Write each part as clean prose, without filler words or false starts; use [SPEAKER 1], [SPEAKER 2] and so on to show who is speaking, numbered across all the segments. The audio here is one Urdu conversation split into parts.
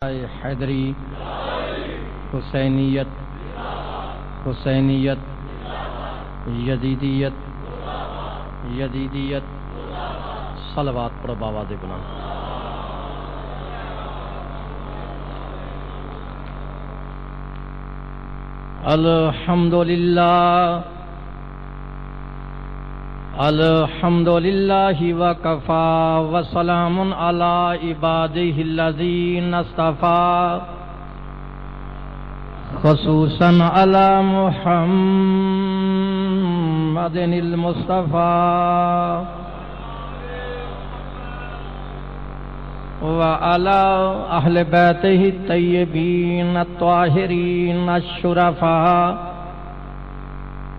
[SPEAKER 1] حیدری، حسینیت، حسینیت، یزیدیت، یزیدیت، صلوات پڑھو بآواز بلند۔ الحمدللہ، الحمدللہ وکفا وسلام علی عبادہ الذین اصطفی، خصوصا علی محمد المصطفی وعلی اہل بیتہ الطیبین الطاہرین الشرفاء،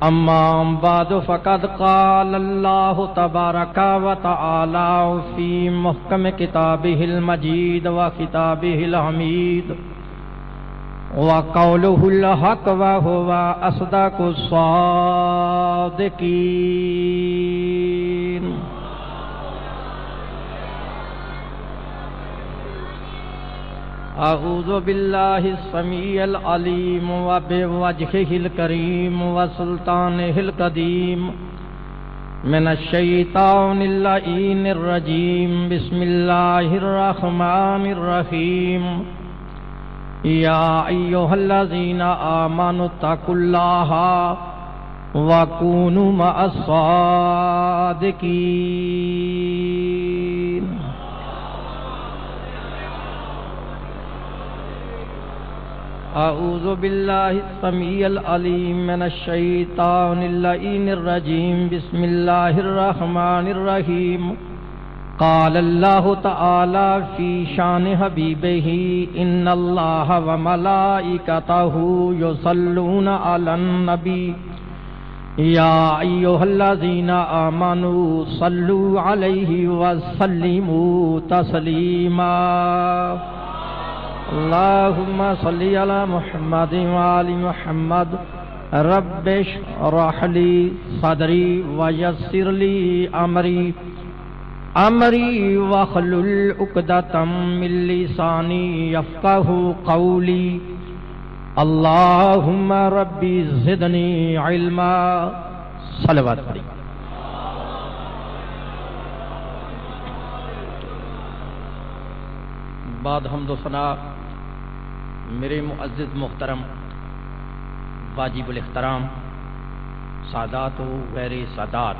[SPEAKER 1] اما بعد فقد قال اللہ تبارک و تعالی فی محکم کتابہ المجید و خطابہ الحمید وقولہ الحق وہو اصدق الصادقین۔ اعوذ باللہ السمیع العلیم وبوجہہ الکریم وسلطانہ القدیم من الشیطان اللعین الرجیم، بسم اللہ الرحمن الرحیم۔ یا ایہا الذین آمنوا اتقوا اللہ وکونوا مع الصادقین۔ اعوذ باللہ السمیع العلیم من الشیطان اللعین الرجیم، بسم اللہ الرحمن الرحیم۔ قال اللہ تعالی فی شان حبیبہ ان اللہ وملائکتہ یصلون علی النبی یا ایہا الذین آمنوا صلوا علیہ وسلموا تسلیما۔ اللہم صلی علی محمد وآل محمد، رب اشرح لی صدری ویسر لی امری واحلل عقدۃ من لسانی یفقہوا قولی۔ اللہم ربی زدنی علما۔ صلوات پڑھیں۔ بعد حمد و ثنا میرے معزز محترم واجب الاحترام سادات و غیر سادات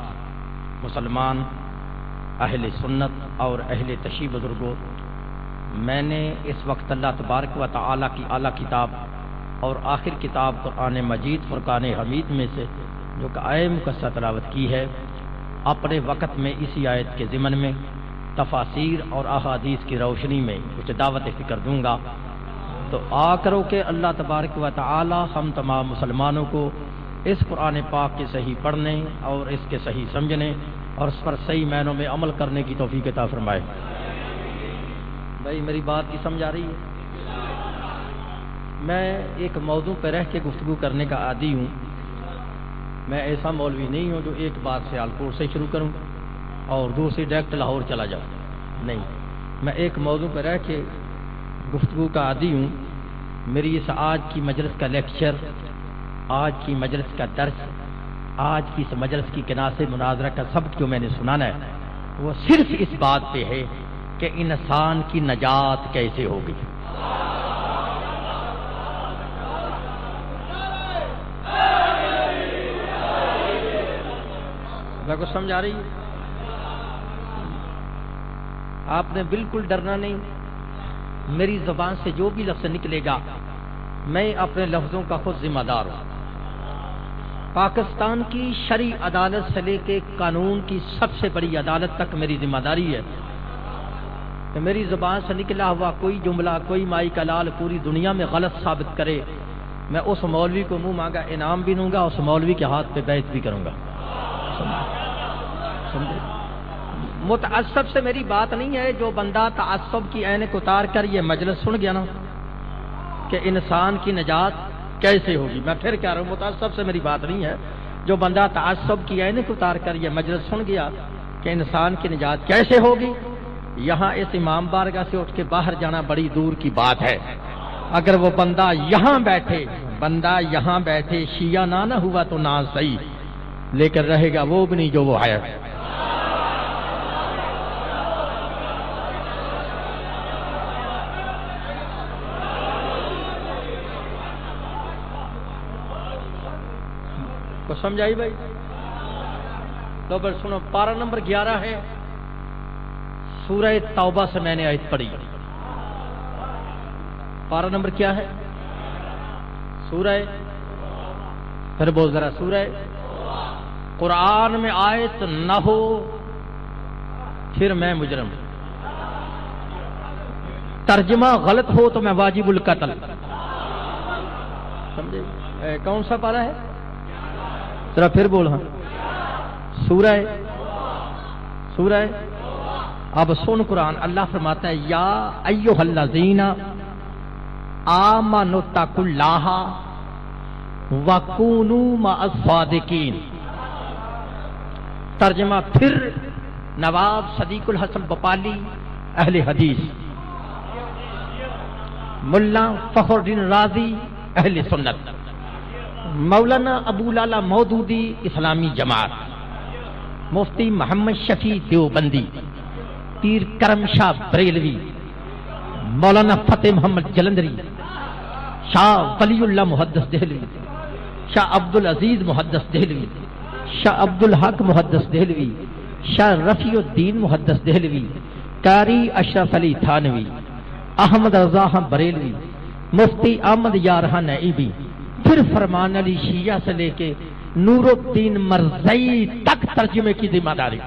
[SPEAKER 1] مسلمان اہل سنت اور اہل تشیع بزرگوں، میں نے اس وقت اللہ تبارک و تعالی کی اعلیٰ کتاب اور آخر کتاب قرآن مجید فرقان حمید میں سے جو کہ آیت مقدسہ تلاوت کی ہے، اپنے وقت میں اسی آیت کے ضمن میں تفاسیر اور احادیث کی روشنی میں کچھ دعوت فکر دوں گا۔ تو آ کرو کہ اللہ تبارک و تعالی ہم تمام مسلمانوں کو اس قرآن پاک کے صحیح پڑھنے اور اس کے صحیح سمجھنے اور اس پر صحیح معنوں میں عمل کرنے کی توفیق عطا فرمائے۔ بھائی میری بات کی سمجھ آ رہی ہے؟ میں ایک موضوع پہ رہ کے گفتگو کرنے کا عادی ہوں۔ میں ایسا مولوی نہیں ہوں جو ایک بات سے سیالکوٹ سے شروع کروں اور دوسری ڈائریکٹ لاہور چلا جاؤں، نہیں، میں ایک موضوع پہ رہ کے گفتگو کا عادی ہوں۔ میری اس آج کی مجلس کا لیکچر، آج کی مجلس کا درس، آج کی اس مجلس کی کناز سے مناظرہ کا سبق جو میں نے سنانا ہے وہ صرف اس بات پہ ہے کہ انسان کی نجات کیسے ہوگی۔ میں کو سمجھ آ رہی ہے؟ آپ نے بالکل ڈرنا نہیں، میری زبان سے جو بھی لفظ نکلے گا میں اپنے لفظوں کا خود ذمہ دار ہوں۔ پاکستان کی شرعی عدالت سے لے کے قانون کی سب سے بڑی عدالت تک میری ذمہ داری ہے کہ میری زبان سے نکلا ہوا کوئی جملہ، کوئی مائی کا لال پوری دنیا میں غلط ثابت کرے، میں اس مولوی کو منہ مانگا انعام بھی دوں گا، اس مولوی کے ہاتھ پہ بیعت بھی کروں گا۔ سمجھے؟ متعصب سے میری بات نہیں ہے، جو بندہ تعصب کی عینک اتار کر یہ مجلس سن گیا نا کہ انسان کی نجات کیسے ہوگی، میں پھر کہہ رہا ہوں متعصب سے میری بات نہیں ہے، جو بندہ تعصب کی عینک اتار کر یہ مجلس سن گیا کہ انسان کی نجات کیسے ہوگی، یہاں اس امام بارگاہ سے اٹھ کے باہر جانا بڑی دور کی بات ہے. اگر وہ بندہ یہاں بیٹھے شیعہ نہ ہوا تو نہ صحیح، لیکن رہے گا وہ بھی نہیں جو وہ ہے. کو سمجھائی بھائی؟ تو پھر سنو، پارہ نمبر 11 ہے، سورہ توبہ سے میں نے آیت پڑھی. پارہ نمبر کیا ہے؟ سورہ، پھر بول ذرا، سورہ. قرآن میں آیت نہ ہو پھر میں مجرم، ترجمہ غلط ہو تو میں واجب القتل. سمجھے؟ کون سا پارہ ہے؟ ذرا پھر بول. ہاں، سورہ. اب سن قرآن، اللہ فرماتا ہے یا ایھا الذین آمنوا اتقوا اللہ وکونوا مع الصادقین. ترجمہ پھر نواب صدیق الحسن بپالی اہل حدیث، ملا فخر الدین رازی اہل سنت، مولانا ابو لالا مودودی اسلامی جماعت، مفتی محمد شفیع دیوبندی، پیر کرم شاہ بریلوی، مولانا فتح محمد جلندری، شاہ ولی اللہ محدث دہلوی، شاہ عبد العزیز محدث دہلوی، شاہ عبد الحق محدث دہلوی، شاہ رفیع الدین محدث دہلوی، قاری اشرف علی تھانوی، احمد رضا بریلوی، مفتی احمد یارہ نعیبی، پھر فرمان علی شیعہ سے لے کے نور الدین مرزئی تک ترجمے کی ذمہ داری.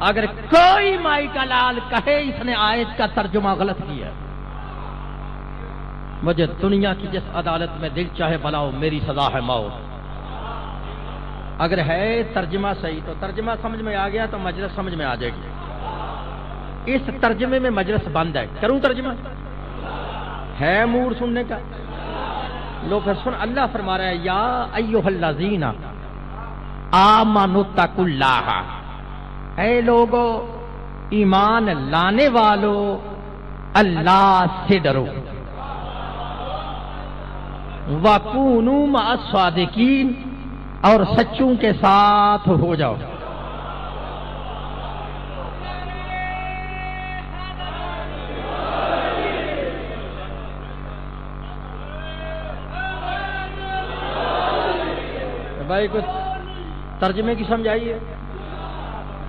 [SPEAKER 1] اگر کوئی مائی کا لال کہے اس نے آیت کا ترجمہ غلط کیا، مجھے دنیا کی جس عدالت میں دل چاہے بلاؤ، میری سزا ہے موت. اگر ہے ترجمہ صحیح تو ترجمہ سمجھ میں آ گیا تو مجلس سمجھ میں آ جائے گی. اس ترجمے میں مجلس بند ہے. کروں ترجمہ؟ ہے موڈ سننے کا؟ لو پھر سن، اللہ فرما رہا ہے یا ایھا الذین آمنوا اتقوا اللہ، اے لوگو ایمان لانے والو اللہ سے ڈرو، وَكُونُوا مَعَ الصَّادِقِينَ، اور سچوں کے ساتھ ہو جاؤ. بھائی کچھ ترجمے کی سمجھ آئی ہے؟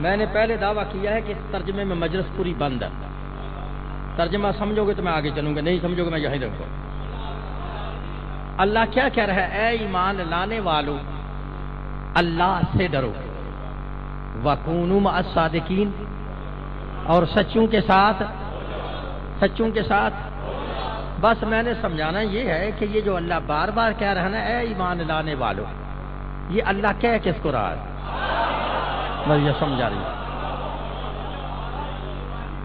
[SPEAKER 1] میں نے پہلے دعویٰ کیا ہے کہ اس ترجمے میں مجلس پوری بند ہے. ترجمہ سمجھو گے تو میں آگے چلوں گا، نہیں سمجھو گے میں یہیں رہوں گا. اللہ کیا کہہ رہا ہے؟ اے ایمان لانے والو اللہ سے ڈرو، وَكُونُوا مَعَ الصَّادِقِينَ، اور سچوں کے ساتھ. بس میں نے سمجھانا یہ ہے کہ یہ جو اللہ بار بار کہہ رہا ہے نا، اے ایمان لانے والو، یہ اللہ کہہ کس کو رہا ہے؟ میں یہ سمجھا رہی ہوں.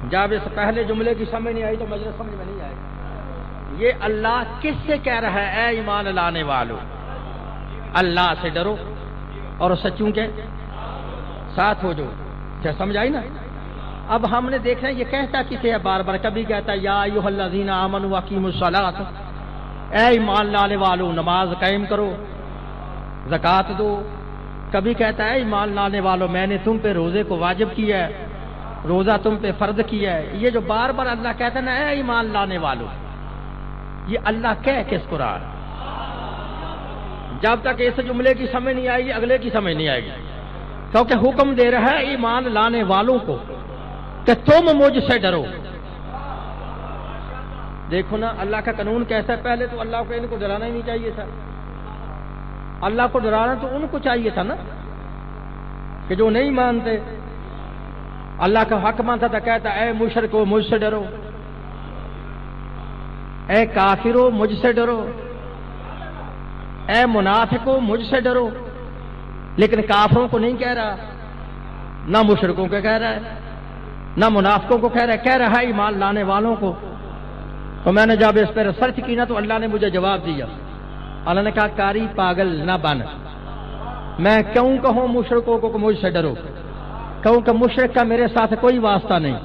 [SPEAKER 1] جب اس پہلے جملے کی سمجھ نہیں آئی تو مجلس سمجھ میں نہیں آئے گا. یہ اللہ کس سے کہہ رہا ہے؟ اے ایمان لانے والو اللہ سے ڈرو اور سچوں کے ساتھ ہو جو. کیا سمجھ آئی نا؟ اب ہم نے دیکھنا ہے یہ کہتا کسے ہے بار بار. کبھی کہتا ہے یا ایھا الذین آمنوا واقیموا الصلاۃ، اے ایمان لانے والو نماز قائم کرو، زکوٰۃ دو. کبھی کہتا ہے ایمان لانے والو میں نے تم پہ روزے کو واجب کیا ہے، روزہ تم پہ فرض کیا ہے. یہ جو بار بار اللہ کہتا ہے نا اے ایمان لانے والو، یہ اللہ کہہ کس کو رہا ہے؟ جب تک اس جملے کی سمجھ نہیں آئے گی اگلے کی سمجھ نہیں آئے گی. کیونکہ حکم دے رہا ہے ایمان لانے والوں کو کہ تم مجھ سے ڈرو. دیکھو نا اللہ کا قانون کیسا ہے. پہلے تو اللہ کو ان کو ڈرانا ہی نہیں چاہیے تھا. اللہ کو ڈرانا تو ان کو چاہیے تھا نا، کہ جو نہیں مانتے اللہ کا حق مانتا تھا. کہتا اے مشرکو مجھ سے ڈرو، اے کافرو مجھ سے ڈرو، اے منافقو مجھ سے ڈرو. لیکن کافروں کو نہیں کہہ رہا، نہ مشرکوں کو کہہ رہا ہے، نہ منافقوں کو کہہ رہا ہے. کہہ رہا ہے ایمان لانے والوں کو تو میں نے جب اس پہ ریسرچ کی نا تو اللہ نے مجھے جواب دیا. اللہ نے کہا قاری پاگل نہ بن، میں کیوں کہوں مشرکوں کو کہ مجھ سے ڈرو، کہوں کہ مشرک کا میرے ساتھ کوئی واسطہ نہیں.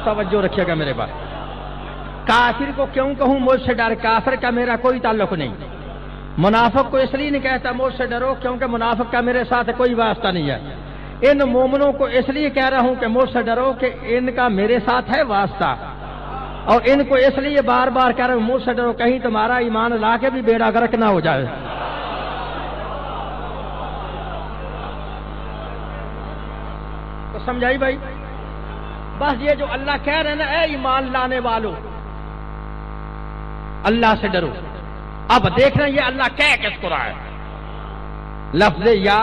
[SPEAKER 1] توجہ رکھیے گا میرے بات. کافر کو کیوں کہوں مجھ سے ڈر، کافر کا میرا کوئی تعلق نہیں. منافق کو اس لیے نہیں کہتا مجھ سے ڈرو کیونکہ منافق کا میرے ساتھ کوئی واسطہ نہیں ہے. ان مومنوں کو اس لیے کہہ رہا ہوں کہ مجھ سے ڈرو کہ ان کا میرے ساتھ ہے واسطہ، اور ان کو اس لیے بار بار کہہ رہا ہوں مجھ سے ڈرو کہیں تمہارا ایمان لا کے بھی بیڑا غرق نہ ہو جائے. تو سمجھائی بھائی؟ بس یہ جو اللہ کہہ رہے ہیں نا اے ایمان لانے والو اللہ سے ڈرو. اب دیکھ رہے ہیں یہ اللہ کہہ کس کو رہا ہے. لفظ یا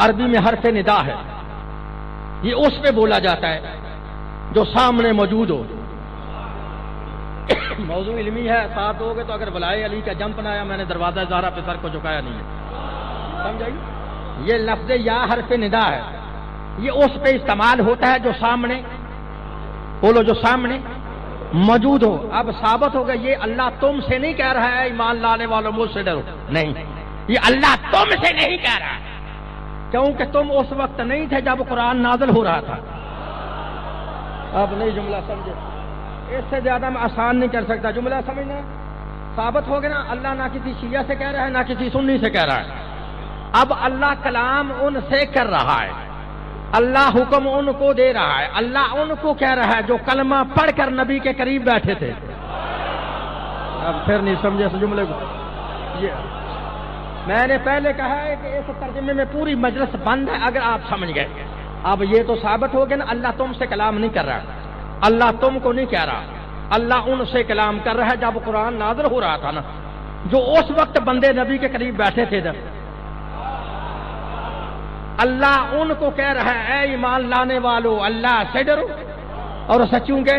[SPEAKER 1] عربی میں حرف ندا ہے، یہ اس پہ بولا جاتا ہے جو سامنے موجود ہو. موضوع علمی ہے، ساتھ ہو گے تو اگر بلائے علی کا جمپ بنایا میں نے دروازہ زہرا پہ سر کو جھکایا نہیں ہے. سمجھائی؟ یہ لفظ یا حرف ندا ہے، یہ اس پہ استعمال ہوتا ہے جو سامنے، بولو جو سامنے موجود ہو. اب ثابت ہوگا یہ اللہ تم سے نہیں کہہ رہا ہے ایمان لانے والوں مجھ سے ڈرو، نہیں، یہ اللہ تم سے نہیں کہہ رہا کیونکہ تم اس وقت نہیں تھے جب قرآن نازل ہو رہا تھا. اب نہیں جملہ سمجھے، اس سے زیادہ میں آسان نہیں کر سکتا. جملہ سمجھنا ثابت ہو گیا نا، اللہ نہ کسی شیعہ سے کہہ رہا ہے نہ کسی سنی سے کہہ رہا ہے. اب اللہ کلام ان سے کر رہا ہے، اللہ حکم ان کو دے رہا ہے، اللہ ان کو کہہ رہا ہے جو کلمہ پڑھ کر نبی کے قریب بیٹھے تھے. اب پھر نہیں سمجھے اس جملے کو. یہ میں نے پہلے کہا ہے کہ اس ترجمے میں پوری مجلس بند ہے اگر آپ سمجھ گئے. اب یہ تو ثابت ہو گیا نا اللہ تم سے کلام نہیں کر رہا، اللہ تم کو نہیں کہہ رہا، اللہ ان سے کلام کر رہا ہے جب قرآن نازل ہو رہا تھا نا، جو اس وقت بندے نبی کے قریب بیٹھے تھے. اللہ ان کو کہہ رہا ہے اے ایمان لانے والو اللہ سے ڈرو اور سچوں کے.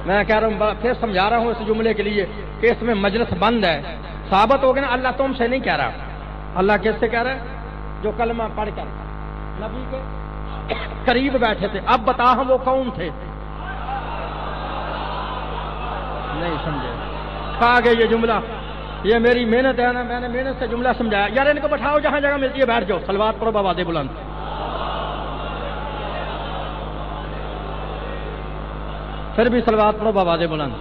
[SPEAKER 1] میں کہہ رہا ہوں پھر سمجھا رہا ہوں اس جملے کے لیے کہ اس میں مجلس بند ہے. ثابت ہو گیا نا اللہ تم سے نہیں کہہ رہا، اللہ کس سے کہہ رہا ہے؟ جو کلمہ پڑھ کر نبی کے قریب بیٹھے تھے. اب بتا ہم وہ کون تھے؟ نہیں سمجھے، کھا گئے یہ جملہ. یہ میری محنت ہے نا، میں نے محنت سے جملہ سمجھایا. یار ان کو بٹھاؤ جہاں جگہ ملتی ہے بیٹھ جاؤ. صلوات پڑھو بآواز بلند. پھر بھی صلوات پڑھو بآواز بلند.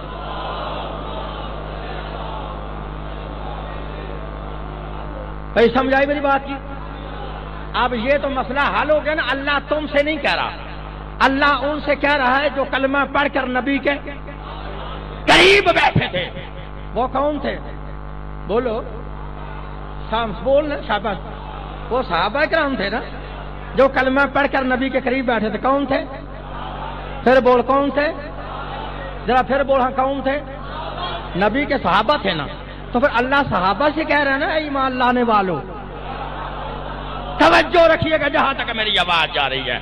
[SPEAKER 1] بھائی سمجھائی میری بات کی؟ اب یہ تو مسئلہ حل ہو گیا نا. اللہ تم سے نہیں کہہ رہا، اللہ ان سے کہہ رہا ہے جو کلمہ پڑھ کر نبی کے قریب بیٹھے تھے. وہ کون تھے؟ بولو شامس بول شاباش. وہ صحابہ کرام تھے نا جو کلمہ پڑھ کر نبی کے قریب بیٹھے تھے. کون تھے؟ پھر بول کون تھے؟ ذرا پھر بول. ہاں کون تھے؟ نبی کے صحابہ تھے نا. تو پھر اللہ صحابہ سے کہہ رہا ہے نا ایمان لانے والو. توجہ رکھیے گا جہاں تک میری آواز جا رہی ہے.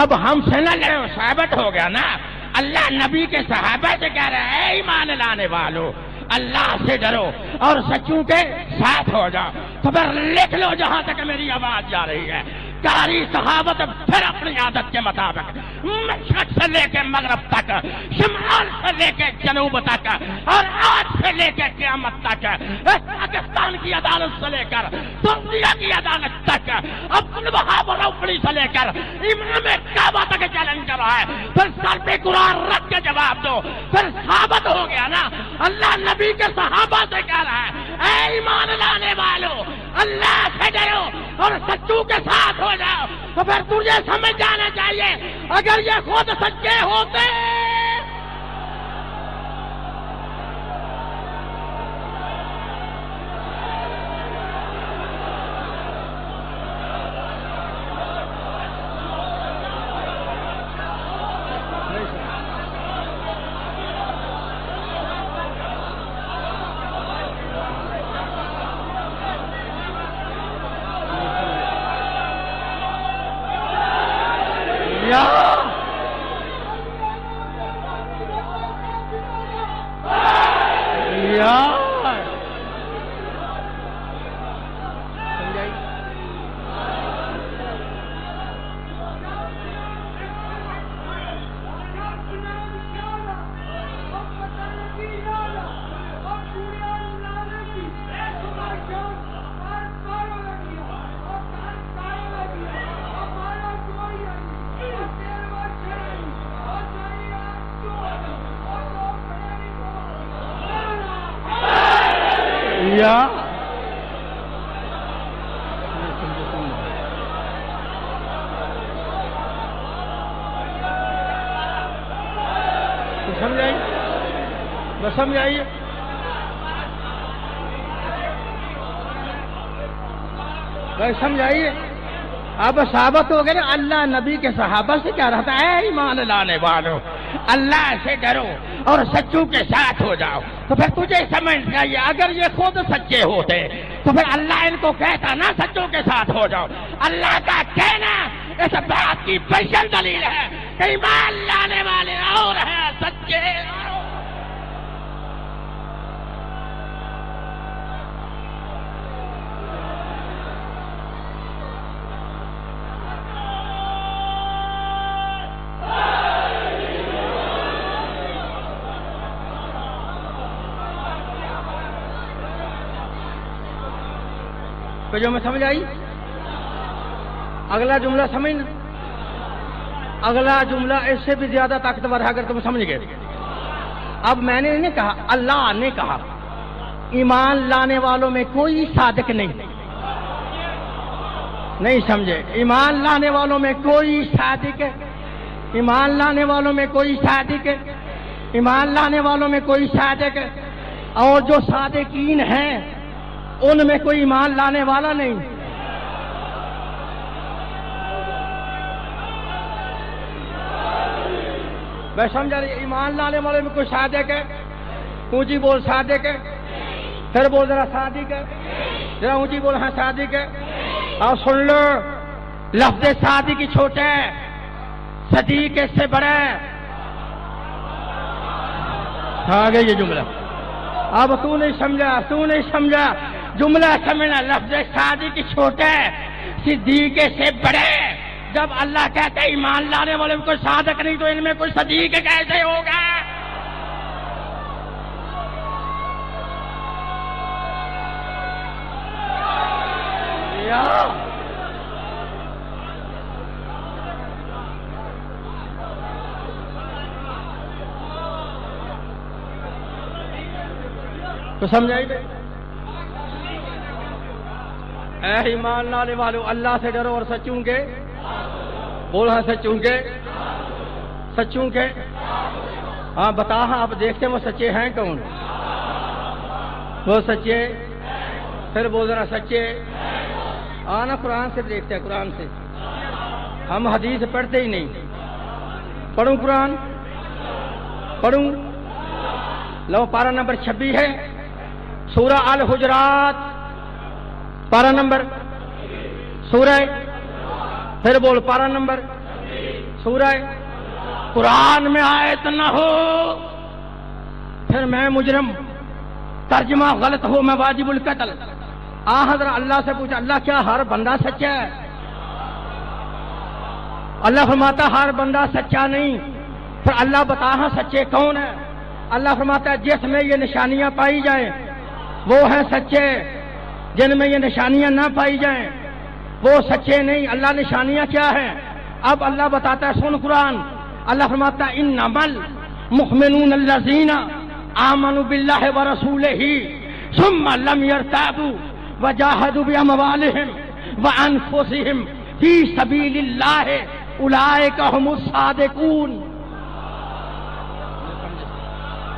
[SPEAKER 1] اب ہم سے نہ لڑے، ثابت ہو گیا نا اللہ نبی کے صحابہ سے کہہ رہا ہے ایمان لانے والو اللہ سے ڈرو اور سچوں کے ساتھ ہو جاؤ. تو پھر لکھ لو جہاں تک میری آواز جا رہی ہے. کاری صحابت پھر اپنی عادت کے مطابق مشرق سے لے کے مغرب تک، شمال سے لے کے جنوب تک، اور آج سے لے کے قیامت تک، پاکستان کی عدالت سے لے کر ترکیہ کی عدالت تک، عبد الوہاب روپڑی سے لے کر امام کعبہ تک چیلنج کر رہا ہے. پھر سر پہ قرآن رکھ کے جواب دو. پھر ثابت ہو گیا نا اللہ نبی کے صحابہ سے کہہ رہا ہے اے ایمان لانے والو اللہ سے ڈرو اور سچوں کے ساتھ ہو جاؤ. تو پھر تجھے سمجھ جانا چاہیے اگر یہ خود سچے ہوتے
[SPEAKER 2] یا سمجھائیے، بس سمجھائیے. بھائی سمجھائیے. اب ثابت ہو گئے نا، اللہ نبی کے صحابہ سے کہہ رہا تھا اے ایمان لانے والوں اللہ سے ڈرو اور سچوں کے ساتھ ہو جاؤ. تو پھر تجھے سمجھ چاہیے اگر یہ خود سچے ہوتے تو پھر اللہ ان کو کہتا نا سچوں کے ساتھ ہو جاؤ. اللہ کا کہنا اس بات کی بشن دلیل ہے کہ ایمان لانے والے اور ہیں سچے. جو میں سمجھ آئی. اگلا جملہ سمجھنا، اگلا جملہ اس سے بھی زیادہ طاقتور ہے اگر تم سمجھ گئے. اب میں نے نہیں کہا، اللہ نے کہا ایمان لانے والوں میں کوئی صادق نہیں سمجھے. ایمان لانے والوں میں کوئی صادق ہے، ایمان لانے والوں میں کوئی صادق ہے، ایمان لانے والوں میں کوئی صادق ہے. اور جو صادقین ہیں ان میں کوئی ایمان لانے والا نہیں. میں سمجھا رہی ایمان لانے والے میں کوئی صادق ہے. اونچی بول صادق ہے. پھر بول ذرا صادق ہے. ذرا اونچی بول ہاں صادق ہے. اور سن لو لفظ صادق کی چھوٹا ہے، صدیق اس سے بڑا ہے. آگے یہ جملہ اب تو نہیں سمجھا جملہ سمجھنا. لفظ صادق چھوٹا ہے، صدیق سے بڑے. جب اللہ کہتا ہے ایمان لانے والے میں کوئی صادق نہیں تو ان میں کوئی صدیق کیسے ہوگا؟ تو سمجھائی گئی. اے ایمان لانے والوں اللہ سے ڈرو اور سچوں کے بولنا، سچوں کے ہاں بتا. ہاں آپ دیکھتے ہیں وہ سچے ہیں کون؟ وہ سچے. پھر بول رہا سچے آنا. قرآن سے دیکھتے ہیں، قرآن سے. ہم حدیث پڑھتے ہی نہیں. پڑھوں قرآن پڑھوں. لو پارہ نمبر 26 ہے سورہ الحجرات. پارہ نمبر سورہ، پھر بول پارہ نمبر سورہ. قرآن میں آیت نہ ہو پھر میں مجرم، ترجمہ غلط ہو میں واجب القتل. حضرت اللہ سے پوچھا اللہ کیا ہر بندہ سچا ہے؟ اللہ فرماتا ہر بندہ سچا نہیں. پھر اللہ بتا ہاں سچے کون ہے؟ اللہ فرماتا ہے جس میں یہ نشانیاں پائی جائیں وہ ہیں سچے، جن میں یہ نشانیاں نہ پائی جائیں وہ سچے نہیں. اللہ نشانیاں کیا ہیں؟ اب اللہ بتاتا ہے سن قرآن. اللہ فرماتا ہے انما المؤمنون الذین آمنوا باللہ ورسولہ ثم لم يرتابوا وجاہدوا باموالہم وانفسہم فی سبیل اللہ اولئک هم الصادقون.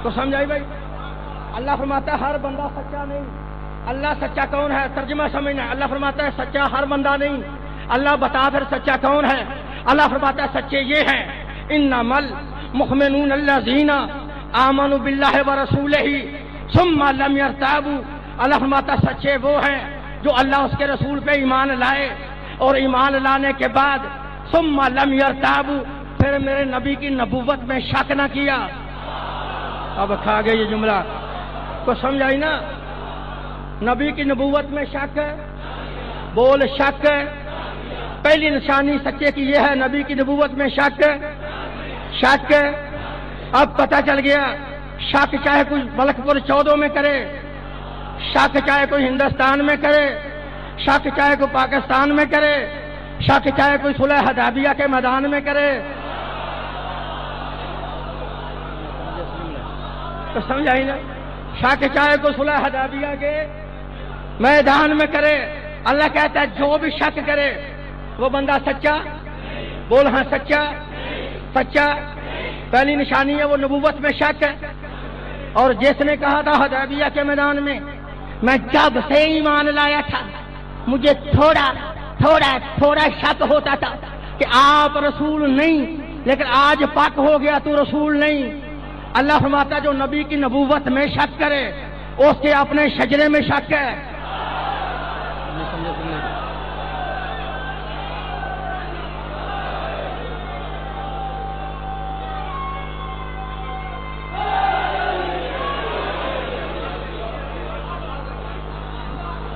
[SPEAKER 2] تو سمجھائی بھائی. اللہ فرماتا ہے ہر بندہ سچا نہیں. اللہ سچا کون ہے؟ ترجمہ سمجھنا. اللہ فرماتا ہے سچا ہر بندہ نہیں. اللہ بتا پھر سچا کون ہے؟ اللہ فرماتا ہے سچے یہ ہیں انما المؤمنون الذین آمنوا باللہ ورسولہ ثم لم يرتابوا. اللہ فرماتا ہے سچے وہ ہیں جو اللہ اس کے رسول پہ ایمان لائے اور ایمان لانے کے بعد ثم لم يرتابوا پھر میرے نبی کی نبوت میں شک نہ کیا. اب کھا گئے یہ جملہ کو سمجھائی نا. نبی کی نبوت میں شک ہے. بول شک. پہلی نشانی سچے کی یہ ہے نبی کی نبوت میں شک. اب پتہ چل گیا شک چاہے کوئی ملک پور 14 میں کرے، شک چاہے کوئی ہندوستان میں کرے، شک چاہے کوئی پاکستان میں کرے، شک چاہے کوئی صلح حدیبیہ کے میدان میں کرے. تو سمجھائی نا. شک چاہے کوئی صلح حدیبیہ کے میدان میں کرے، اللہ کہتا ہے جو بھی شک کرے وہ بندہ سچا، بول ہاں سچا، سچا۔ پہلی نشانی ہے وہ نبوت میں شک ہے، اور جس نے کہا تھا حدیبیہ کے میدان میں جب سے ایمان لایا تھا مجھے تھوڑا شک ہوتا تھا کہ آپ رسول نہیں، لیکن آج پاک ہو گیا تو رسول نہیں۔ اللہ فرماتا جو نبی کی نبوت میں شک کرے اس کے اپنے شجرے میں شک ہے۔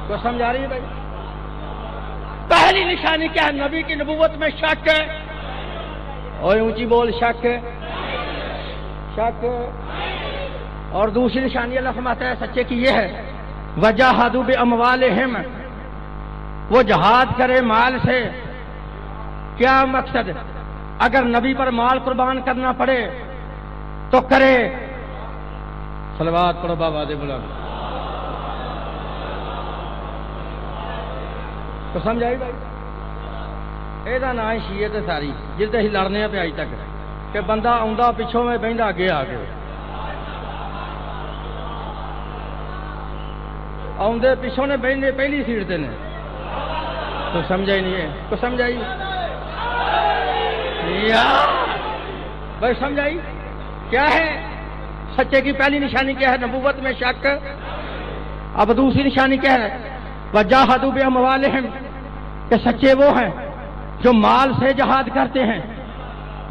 [SPEAKER 2] کو سمجھ آ رہی ہے بھائی؟ پہلی نشانی کیا ہے؟ نبی کی نبوت میں شک ہے، اور اونچی بول شک ہے، شک۔ اور دوسری نشانی اللہ فرماتا ہے سچے کی یہ ہے وجاہدوا باموالہم، وہ جہاد کرے مال سے۔ کیا مقصد؟ اگر نبی پر مال قربان کرنا پڑے تو کرے۔ صلوات پڑھو بابا دے بلند۔ تو سمجھ آئی بھائی؟ یہ نا شیعت ہے ساری جلد ہی لڑنے پہ آج تک کہ بندہ آؤں پچھوں میں بہندا اگے آ کے آدھے پچھوں نے بہنے پہلی سیٹ تے نے۔ تو سمجھا ہی نہیں ہے، تو سمجھائی بھائی؟ سمجھائی کیا ہے سچے کی پہلی نشانی؟ کیا ہے؟ نبوت میں شک۔ اب دوسری نشانی کیا ہے؟ وجاہدوا باموالہم، کہ سچے وہ ہیں جو مال سے جہاد کرتے ہیں۔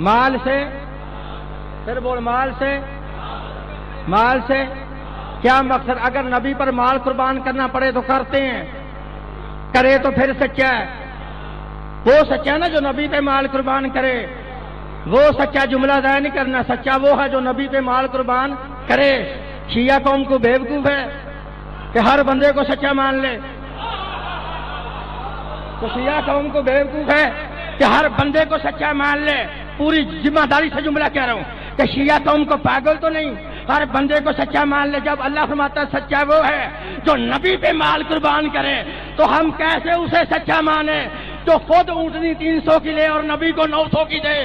[SPEAKER 2] مال سے، پھر بول مال سے، مال سے کیا مقصد؟ اگر نبی پر مال قربان کرنا پڑے تو کرتے ہیں، کرے تو پھر سچا ہے۔ وہ سچا نا جو نبی پہ مال قربان کرے، وہ سچا۔ جملہ ضائع نہیں کرنا، سچا وہ ہے جو نبی پہ مال قربان کرے۔ شیعہ قوم کو بیوقوف ہے کہ ہر بندے کو سچا مان لے، تو شیعہ قوم کو بیوقوف ہے کہ ہر بندے کو سچا مان لے۔ پوری ذمہ داری سے جملہ کہہ رہا ہوں کہ شیعہ قوم کو پاگل تو نہیں، ہر بندے کو سچا مان لے۔ جب اللہ فرماتا ہے سچا وہ ہے جو نبی پہ مال قربان کرے، تو ہم کیسے اسے سچا مانے جو خود اونٹنی 300 کی لے اور نبی کو 900 کی دے؟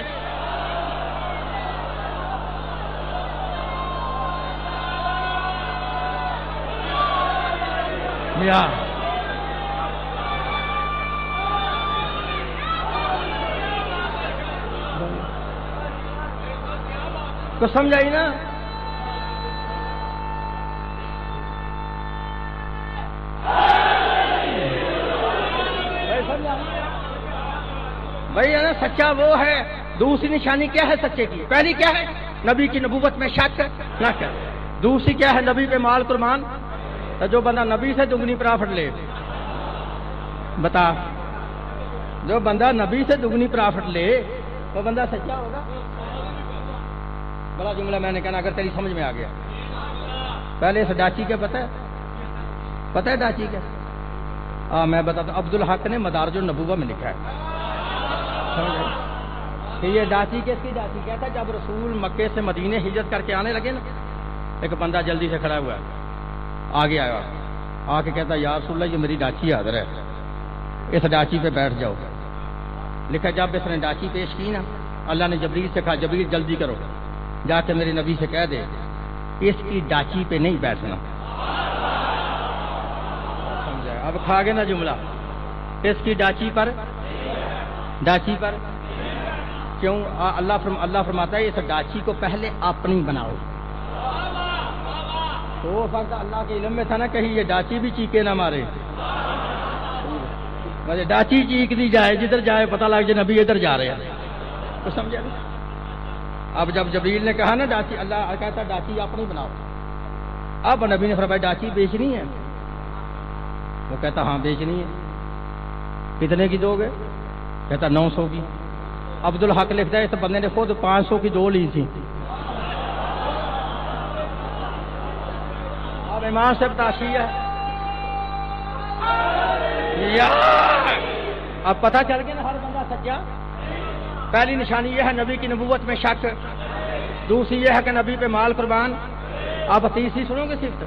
[SPEAKER 2] تو سمجھائی نا؟ بھائی ہے نا سچا وہ ہے۔ دوسری نشانی کیا ہے سچے کی؟ پہلی کیا ہے؟ نبی کی نبوت میں شک نہ کر۔ دوسری کیا ہے؟ نبی پہ مال قربان۔ تو جو بندہ نبی سے دگنی پرافٹ لے، بتا، جو بندہ نبی سے دگنی پرافٹ لے وہ بندہ سچا ہوگا؟ بڑا جملہ میں نے کہنا اگر تیری سمجھ میں آ گیا۔ پہلے اس ڈاچی کے پتہ ہے ڈاچی کا؟ میں بتاتا ہوں، عبدالحق نے مدارج النبوہ میں لکھا ہے، سمجھ کہ یہ ڈاچی کس کی ڈاچی؟ کہتا ہے جب رسول مکے سے مدینے ہجرت کر کے آنے لگے نا، ایک بندہ جلدی سے کھڑا ہوا آگے آیا، آ کے کہتا یا رسول اللہ یہ میری ڈاچی حاضر ہے، اس ڈاچی پہ بیٹھ جاؤ۔ لکھا جب اس نے ڈاچی پیش کی نا، اللہ نے جبریل سے کہا جبریل جلدی کرو، جا کے میرے نبی سے کہہ دے اس کی ڈاچی پہ نہیں بیٹھنا۔ سمجھا؟ اب کھا گئے نا جملہ، اس کی ڈاچی پر کیوں؟ اللہ فرماتا ہے اس ڈاچی کو پہلے اپنی بناؤ۔ تو وہ وقت اللہ کے علم میں تھا نا کہیں یہ ڈاچی بھی چیخے نہ مارے، ڈاچی چیخ دی جائے، جدھر جائے پتہ لگ جائے نبی ادھر جا رہے ہیں۔ تو سمجھا؟ اب جب جبریل نے کہا نا ڈاچی، اللہ کہتا ڈاچی اپنی بناؤ۔ اب نبی نے فرمایا ڈاچی بیچنی ہے؟ وہ کہتا ہاں بیچنی ہے۔ کتنے کی دو گے؟ کہتا 900 کی۔ عبدالحق لکھتا ہے اس بندے نے خود 500 کی دو لی تھی۔ اب امام سے بتاشی ہے، اب پتہ چل گیا نا ہر بندہ سچا۔ پہلی نشانی یہ ہے نبی کی نبوت میں شک، دوسری یہ ہے کہ نبی پہ مال قربان۔ اب تیسری سنو گے صرف،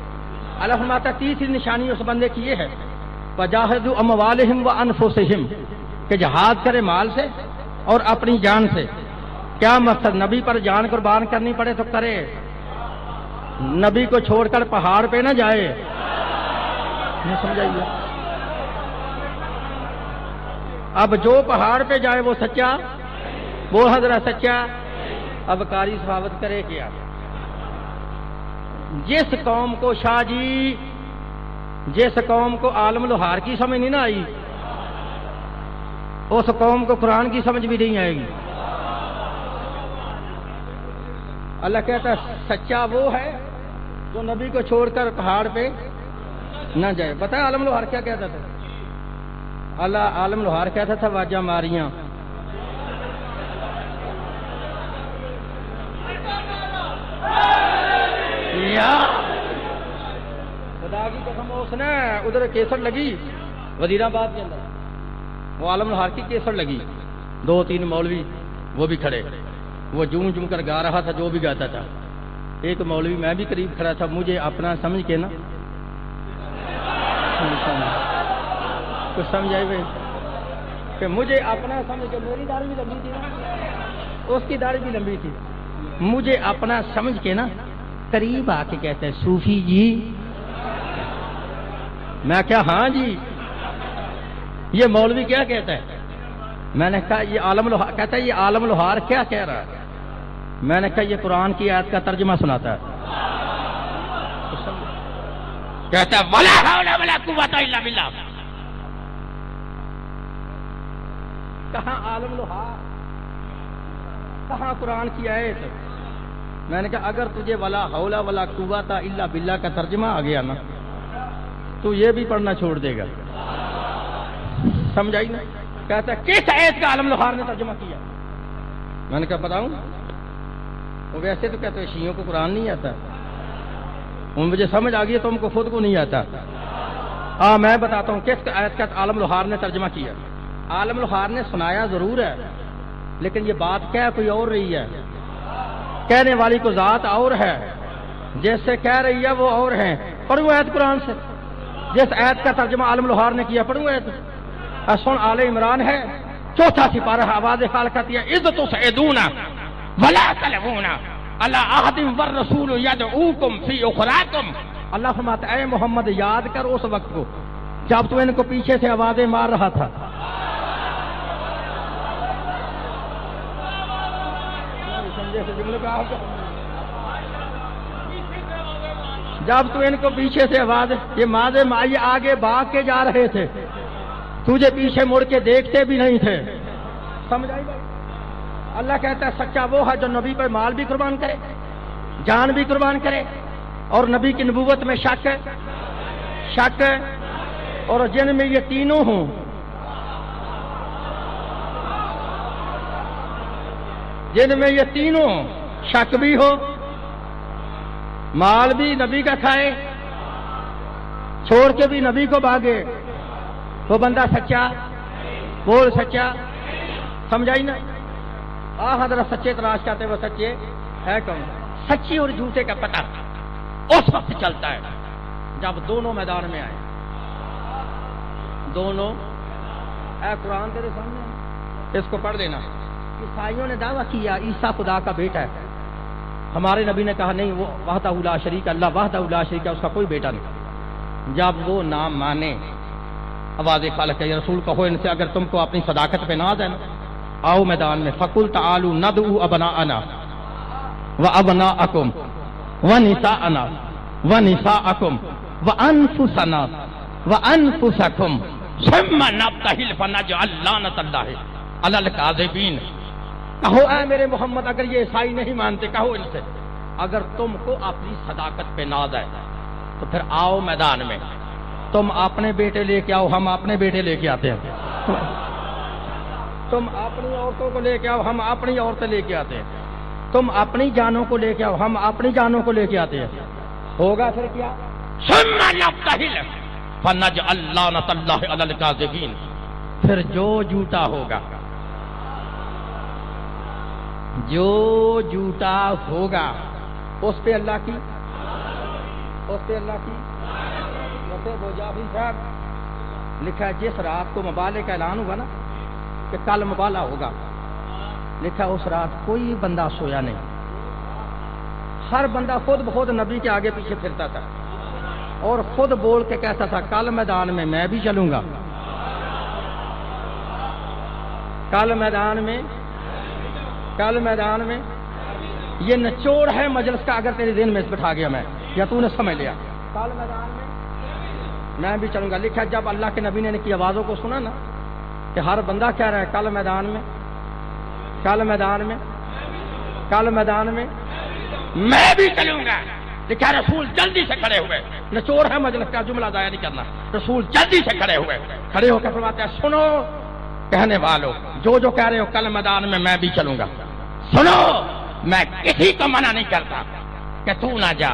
[SPEAKER 2] اللہ فرماتا ہے تیسری نشانی اس بندے کی یہ ہے وجاہدوا اموالہم وانفسہم کہ جہاد کرے مال سے اور اپنی جان سے. کیا مقصد؟ نبی پر جان قربان کرنی پڑے تو کرے، نبی کو چھوڑ کر پہاڑ پہ نہ جائے. نہیں سمجھائیے؟ اب جو پہاڑ پہ جائے وہ سچا، وہ حضرت سچا. اب قاری صحابت کرے کیا؟ جس قوم کو شاہ جی، جس قوم کو عالم لوہار کی سمجھ نہیں نہ آئی، اس قوم کو قرآن کی سمجھ بھی نہیں آئے گی. اللہ کہتا ہے سچا وہ ہے جو نبی کو چھوڑ کر پہاڑ پہ نہ جائے. بتائیں عالم لوہار کیا کہتا تھا؟ اللہ عالم لوہار کہتا تھا واجہ ماریاں یا خدا کی قسم. اس نے ادھر کیسٹ لگی وزیر آباد کے اندر، وہ عالم لوہار کی کیسٹ لگی، 2-3 مولوی وہ بھی کھڑے، وہ جوں جوں کر گا رہا تھا جو بھی گاتا تھا. ایک مولوی میں بھی قریب کھڑا تھا، مجھے اپنا سمجھ کے نا کچھ سمجھ آئی بھائی کہ مجھے اپنا سمجھ کے، میری داڑھی بھی لمبی تھی نا، اس کی داڑھی بھی لمبی تھی، مجھے اپنا سمجھ کے نا قریب آ کے کہتے ہیں صوفی جی. میں کیا ہاں جی، یہ مولوی کیا کہتا ہے؟ میں نے کہا یہ عالم لوہار. کہتا ہے یہ عالم لوہار کیا کہہ رہا ہے؟ میں نے کہا یہ قرآن کی آیت کا ترجمہ سناتا ہے. کہتا ہے ولا حول ولا قوت الا باللہ. کہاں عالم لوہار، کہاں قرآن کی آیت؟ میں نے کہا اگر تجھے ولا حول ولا قوت الا باللہ کا ترجمہ آ گیا نا تو یہ بھی پڑھنا چھوڑ دے گا. سمجھائی نا؟ کہتا ہے کس آیت کا عالم لوہار نے ترجمہ کیا؟ میں نے کہا بتاؤں؟ وہ ویسے تو کہتے ہیں شیعوں کو قرآن نہیں آتا. مجھے سمجھ آ گئی، تم کو خود کو نہیں آتا. میں بتاتا ہوں کس آیت کا عالم لوہار نے ترجمہ کیا. عالم لوہار نے سنایا ضرور ہے، لیکن یہ بات کہہ کوئی اور رہی ہے، کہنے والی کو ذات اور ہے، جیسے کہہ رہی ہے وہ اور ہے. پڑھوں آیت قرآن سے، جس آیت کا ترجمہ عالم لوہار نے کیا پڑھوں آیت. سن آل عمران ہے 4 سپارہ، آواز خالقت ہے اذ تسعدون ولا تلوون علی عہد والرسول یدعوکم فی اخراکم. اللہ فرماتا ہے اے محمد یاد کر اس وقت کو جب تو ان کو پیچھے سے آوازیں مار رہا تھا. جب تو ان کو پیچھے سے آواز، یہ ماضے مائی آگے بھاگ کے جا رہے تھے، تجھے پیچھے مڑ کے دیکھتے بھی نہیں تھے. سمجھ آئی بھائی؟ اللہ کہتا ہے سچا وہ ہے جو نبی پر مال بھی قربان کرے، جان بھی قربان کرے، اور نبی کی نبوت میں شک ہے، اور جن میں یہ تینوں ہوں، جن میں یہ تینوں شک بھی ہو، مال بھی نبی کا کھائے، چھوڑ کے بھی نبی کو بھاگے، وہ بندہ سچا، بول سچا. سمجھائی نا؟ حضرت سچے تلاش کرتے وہ سچے ہے کون؟ سچی اور جھوٹے کا پتہ اس وقت چلتا ہے جب دونوں میدان میں آئے. دونوں. اے قرآن تیرے سامنے اس کو پڑھ دینا. عیسائیوں نے دعویٰ کیا عیسیٰ خدا کا بیٹا ہے. ہمارے نبی نے کہا نہیں، وہ وحدہ لا شریک، اللہ وحدہ لا شریک ہے، اس کا کوئی بیٹا نہیں. جب وہ نام مانے، آواز خالق ہے رسول کہو ان سے اگر تم کو اپنی صداقت پہ ناز ہے نا، آؤ میدان میں. فقل تعالوا ندعو ابناءنا وابناءکم ونساءنا ونساءکم وانفسنا وانفسکم ثم نبتہل فنجعل لعنۃ اللہ علی الکاذبین. کہو اے میرے محمد اگر یہ عیسائی نہیں مانتے، کہو ان سے اگر تم کو اپنی صداقت پہ ناز ہے تو پھر آؤ میدان میں. تم اپنے بیٹے لے کے آؤ، ہم اپنے بیٹے لے کے آتے ہیں. تم اپنی عورتوں کو لے کے آؤ، ہم اپنی عورتیں لے کے آتے ہیں. تم اپنی جانوں کو لے کے آؤ، ہم اپنی جانوں کو لے کے آتے ہیں. ہوگا پھر کیا؟ ثم نبتہل فنجعل لعنۃ اللہ علی الکاذبین. پھر جو جھوٹا ہوگا، جو جھوٹا ہوگا اس پہ اللہ کی، اس پہ اللہ کی. وہ جعفری صاحب لکھا ہے جس رات کو مبالے کا اعلان ہوا نا کہ کل مبالہ ہوگا، لکھا ہے اس رات کوئی بندہ سویا نہیں، ہر بندہ خود بخود نبی کے آگے پیچھے پھرتا تھا اور خود بول کے کہتا تھا کل میدان میں بھی چلوں گا، کل میدان میں یہ نچوڑ ہے مجلس کا، اگر تیرے ذہن میں اس بٹھا گیا میں یا تو نے سمجھ لیا، کل میدان میں بھی چلوں گا۔ لکھا جب اللہ کے نبی نے ان کی آوازوں کو سنا نا کہ ہر بندہ کہہ رہا ہے کل میدان میں میں بھی چلوں گا، لکھا رسول جلدی سے کھڑے ہوئے، نچوڑ ہے مجلس کا، جملہ ضائع نہیں کرنا، رسول جلدی سے کھڑے ہو کے فرماتے ہیں سنو کہنے والوں، جو کہہ رہے ہو کل میدان میں میں بھی چلوں گا، سنو میں کسی کو منع نہیں کرتا کہ تو نہ جا،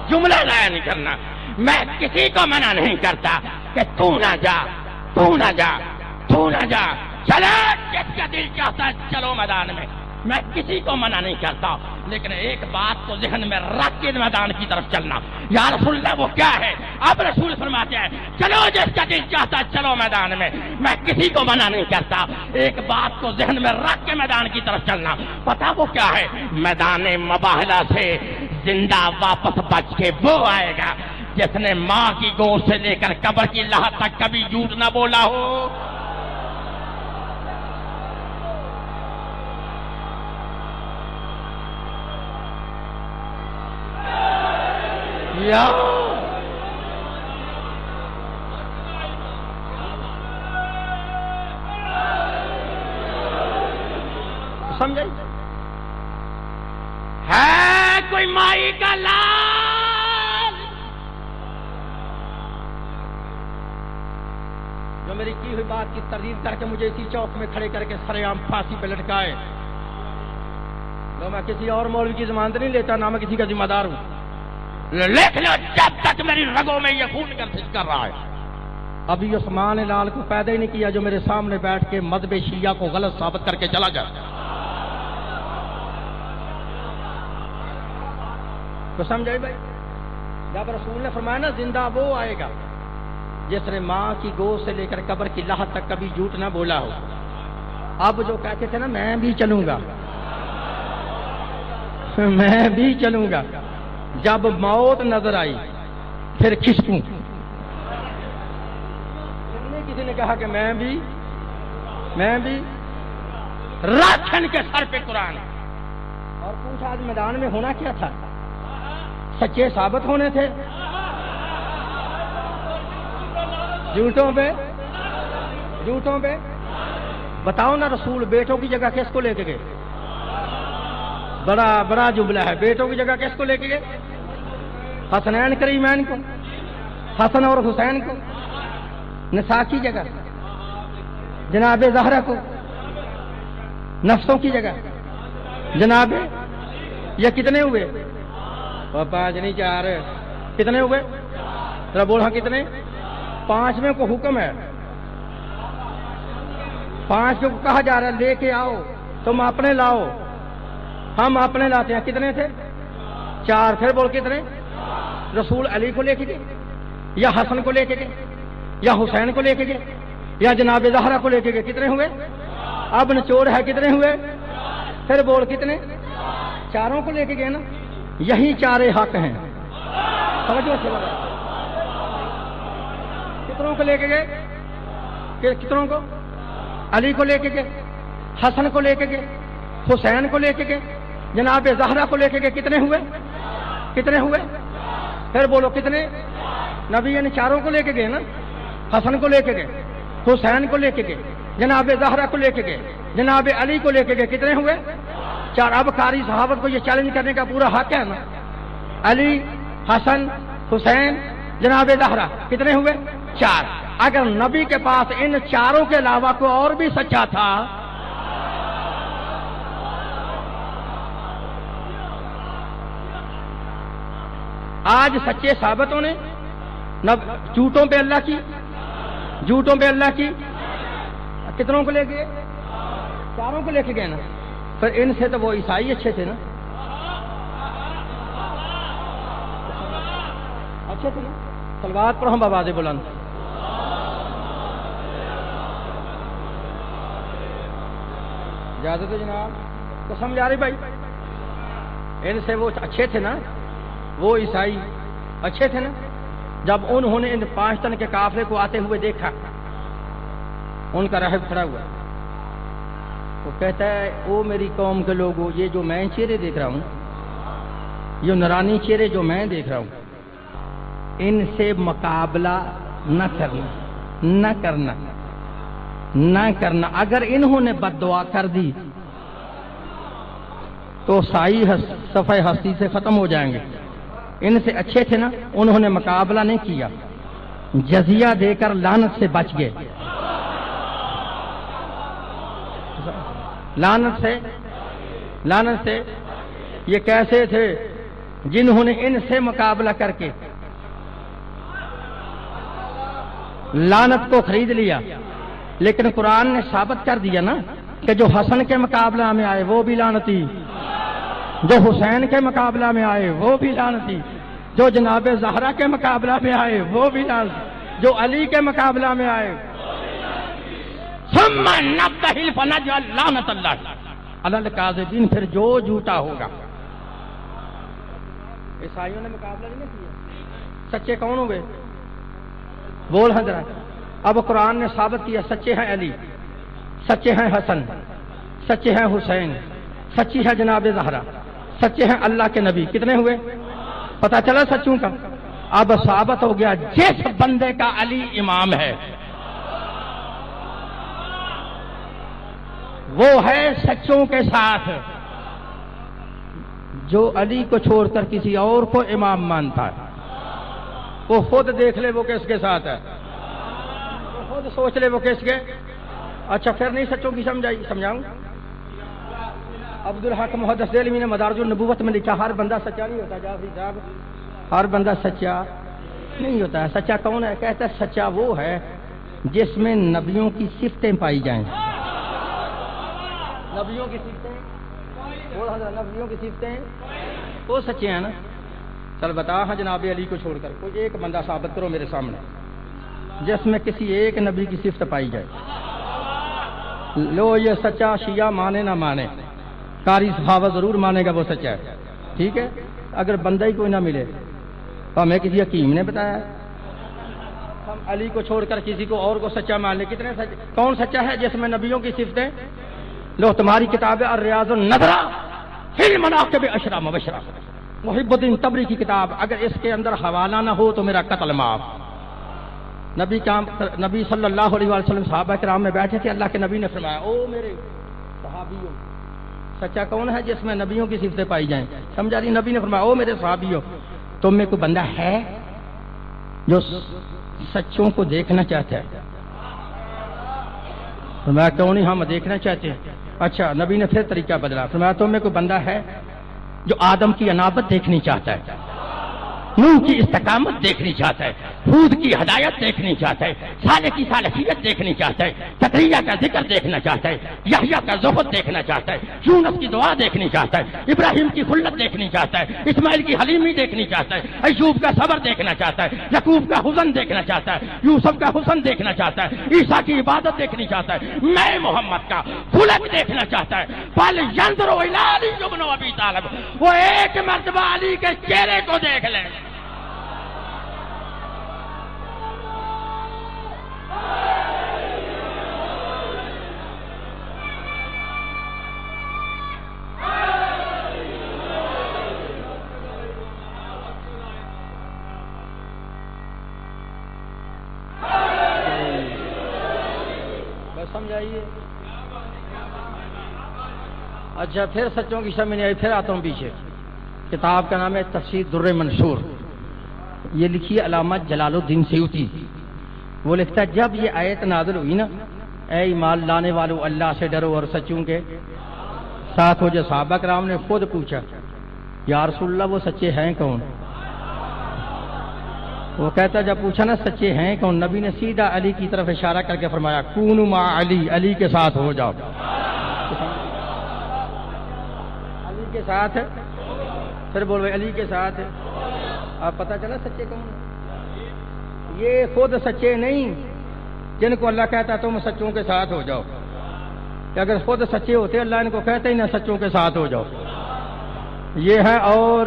[SPEAKER 2] جملہ ضائع نہیں کرنا، میں کسی کو منع نہیں کرتا کہ تو نہ جا، چلو جس کا دل چاہتا ہے چلو میدان میں کسی کو منع نہیں کرتا، لیکن ایک بات کو ذہن میں رکھ کے میدان کی طرف چلنا۔ یا رسول اللہ وہ کیا ہے؟ اب رسول فرماتے ہیں چلو جس کا دل چاہتا ہے چلو میدان میں کسی کو منع نہیں کرتا، ایک بات کو ذہن میں رکھ کے میدان کی طرف چلنا۔ پتا وہ کیا ہے؟ میدان مباہلہ سے زندہ واپس بچ کے وہ آئے گا جس نے ماں کی گود سے لے کر قبر کی لحد تک کبھی جھوٹ نہ بولا ہو۔ سمجھے؟ ہے کوئی مائی کا لال جو میری کی ہوئی بات کی تردید کر کے مجھے اسی چوک میں کھڑے کر کے سر عام پھانسی پہ لٹکائے؟ میں کسی اور مولوی کی ضمانت نہیں لیتا، نہ میں کسی کا ذمہ دار ہوں، لکھ لو جب تک میری رگوں میں یہ خون گردش کر رہا ہے۔ ابھی عثمان لال کو پیدا ہی نہیں کیا جو میرے سامنے بیٹھ کے مذہب شیعہ کو غلط ثابت کر کے چلا جائے۔ تو سمجھائی بھائی؟ جب رسول نے فرمایا نا زندہ وہ آئے گا جس نے ماں کی گود سے لے کر قبر کی لحد تک کبھی جھوٹ نہ بولا ہو۔ اب جو کہتے تھے نا میں بھی چلوں گا، جب موت نظر آئی پھر کھسکوں۔ کسی نے کہا کہ میں بھی رکھن کے سر پہ قرآن، اور پوچھا آج میدان میں ہونا کیا تھا؟ سچے ثابت ہونے تھے، جھوٹوں پہ بتاؤ نا۔ رسول بیٹوں کی جگہ کس کو لے کے گئے؟ بڑا جملہ ہے، بیٹوں کی جگہ کس کو لے کے گئے؟ حسنین کریمین کو، حسن اور حسین کو۔ نساء کی جگہ جناب زہرا کو، نفسوں کی جگہ جناب، یہ کتنے ہوئے؟ 5 نہیں 4، کتنے ہوئے؟ ذرا بول ہاں کتنے؟ 5ویں کو حکم ہے، 5 کو کہا جا رہا ہے لے کے آؤ، تم اپنے لاؤ، ہم اپنے لاتے ہیں۔ کتنے تھے؟ 4۔ پھر بول کتنے؟ رسول علی کو لے کے گئے یا حسن کو لے کے گئے یا حسین کو لے کے گئے یا جناب زہرا کو لے کے گئے؟ کتنے ہوئے؟ اب نچوڑ ہے کتنے ہوئے؟ پھر بول کتنے؟ 4 کو لے کے گئے نا، یہی 4 حق ہیں۔ سمجھو کتنوں کو لے کے گئے؟ کتنوں کو؟ علی کو لے کے گئے، حسن کو لے کے گئے، حسین کو لے کے گئے، جناب زہرا کو لے کے گئے۔ کتنے ہوئے؟ پھر بولو کتنے؟ نبی نے 4 کو لے کے گئے نا، حسن کو لے کے گئے، حسین کو لے کے گئے، جناب زہرا کو لے کے گئے، جناب علی کو لے کے گئے۔ کتنے ہوئے؟ 4۔ اب قاری صحابت کو یہ چیلنج کرنے کا پورا حق ہے نا، علی، حسن، حسین، جناب زہرا، کتنے ہوئے؟ 4۔ اگر نبی کے پاس ان 4 کے علاوہ کوئی اور بھی سچا تھا آج سچے ثابت ہونے، جھوٹوں پہ اللہ کی کتنوں کو لے گئے؟ 4 کو لے کے گئے نا۔ پھر ان سے تو وہ عیسائی اچھے تھے نا، اچھے تھے نا، صلوات پڑھو بآواز بلند. اجازت ہے جناب؟ تو سمجھ آ رہی بھائی؟ ان سے وہ اچھے تھے نا، وہ عیسائی اچھے تھے نا. جب انہوں نے ان 5 ٹن کے قافلے کو آتے ہوئے دیکھا، ان کا راہب کھڑا ہوا، وہ کہتا ہے او میری قوم کے لوگوں، یہ جو میں چہرے دیکھ رہا ہوں، یہ نورانی چہرے جو میں دیکھ رہا ہوں، ان سے مقابلہ نہ کرنا. اگر انہوں نے بد دعا کر دی تو سائی صفحہ ہستی سے ختم ہو جائیں گے. ان سے اچھے تھے نا، انہوں نے مقابلہ نہیں کیا، جزیہ دے کر لعنت سے بچ گئے. لعنت سے یہ کیسے تھے؟ جنہوں نے ان سے مقابلہ کر کے لعنت کو خرید لیا. لیکن قرآن نے ثابت کر دیا نا کہ جو حسن کے مقابلہ میں آئے وہ بھی لعنتی، جو حسین کے مقابلہ میں آئے وہ بھی لعنتی، جو جناب زہرا کے مقابلہ میں آئے وہ بھی لعنتی، جو علی کے مقابلہ میں آئے. ثم نبتہل فنجعل لعنت اللہ علی الکاذبین، پھر جو جھوٹا ہوگا. عیسائیوں نے مقابلہ نہیں کیا. سچے کون ہوں گے؟ بول حضرت. اب قرآن نے ثابت کیا سچے ہیں علی، سچے ہیں حسن، سچے ہیں حسین، سچی ہے جناب زہرا، سچے ہیں اللہ کے نبی. کتنے ہوئے؟ پتہ چلا سچوں کا. اب ثابت ہو گیا جس بندے کا علی امام ہے وہ ہے سچوں کے ساتھ. جو علی کو چھوڑ کر کسی اور کو امام مانتا ہے وہ خود دیکھ لے وہ کس کے ساتھ ہے، وہ خود سوچ لے وہ کس کے. اچھا پھر نہیں سچوں کی سمجھاؤں. عبدالحق محدث دہلوی نے مدارج النبوت میں لکھا ہر بندہ سچا نہیں ہوتا. جعفری صاحب، ہر بندہ سچا نہیں ہوتا ہے. سچا کون ہے؟ کہتا ہے سچا وہ ہے جس میں نبیوں کی صفتیں پائی جائیں. نبیوں کی صفتیں، نبیوں کی صفتیں وہ سچے ہیں نا. چل بتا ہاں جناب علی کو چھوڑ کر کوئی ایک بندہ ثابت کرو میرے سامنے جس میں کسی ایک نبی کی صفت پائی جائے. لو یہ سچا، شیعہ مانے نہ مانے، قاری صحابہ ضرور مانے گا وہ سچا ہے. ٹھیک ہے، اگر بندہ ہی کوئی نہ ملے تو ہمیں کسی حکیم نے بتایا ہم علی کو چھوڑ کر کسی کو اور کو سچا مان لے. کتنے کون سچا ہے جس میں نبیوں کی صفتیں؟ لو تمہاری کتاب ہے الریاض النظرہ فی المناقب اشرا مبشرہ، محب الدین تبری کی کتاب. اگر اس کے اندر حوالہ نہ ہو تو میرا قتل معاف. نبی صلی اللہ علیہ وسلم صحابہ کرام میں بیٹھے تھے. اللہ کے نبی نے فرمایا او میرے صحابیوں، سچا کون ہے جس میں نبیوں کی صفتیں پائی جائیں؟ سمجھا رہی؟ نبی نے فرمایا او میرے صحابیوں، تم میں کوئی بندہ ہے جو سچوں کو دیکھنا چاہتا ہے؟ فرمایا کیوں نہیں، ہم دیکھنا چاہتے ہیں. اچھا نبی نے پھر طریقہ بدلا. فرمایا تم میں کوئی بندہ ہے جو آدم کی انابت دیکھنی چاہتا ہے، نوح کی استقامت دیکھنی چاہتا ہے، ہود کی ہدایت دیکھنی چاہتا ہے، صالح کی صالحیت دیکھنی چاہتا ہے، زکریا کا ذکر دیکھنا چاہتا ہے، یحییٰ کا زہد دیکھنا چاہتا ہے، یونس کی دعا دیکھنی چاہتا ہے، ابراہیم کی خلت دیکھنی چاہتا ہے، اسماعیل کی حلیمی دیکھنی چاہتا ہے، ایوب کا صبر دیکھنا چاہتا ہے، یعقوب کا حزن دیکھنا چاہتا ہے، یوسف کا حسن دیکھنا چاہتا ہے، عیسیٰ کی عبادت دیکھنی چاہتا ہے، میں محمد کا خلق دیکھنا چاہتا ہے. بل ینظر الی علی بن ابی طالب، وہ ایک مرتبہ علی کے چہرے کو دیکھ لے. بس سمجھائیے. اچھا پھر سچوں کی سمجھ نہیں آئی. پھر آتا ہوں پیچھے. کتاب کا نام ہے تفسیر در منصور، یہ لکھی علامہ جلال الدین سیوطی. وہ لکھتا ہے جب یہ آیت نازل ہوئی نا، اے ایمان لانے والو اللہ سے ڈرو اور سچوں کے ساتھ ہو. جو صحابہ کرام نے خود پوچھا یا رسول اللہ وہ سچے ہیں کون؟ وہ کہتا جب پوچھا نا سچے ہیں کون، نبی نے سیدھا علی کی طرف اشارہ کر کے فرمایا کونوا مع علی، علی کے ساتھ ہو جاؤ. علی کے ساتھ، پھر بولو علی کے ساتھ. اب پتہ چلا سچے کون. یہ خود سچے نہیں جن کو اللہ کہتا ہے تم سچوں کے ساتھ ہو جاؤ، کہ اگر خود سچے ہوتے اللہ ان کو کہتے ہی نہ سچوں کے ساتھ ہو جاؤ. یہ ہیں اور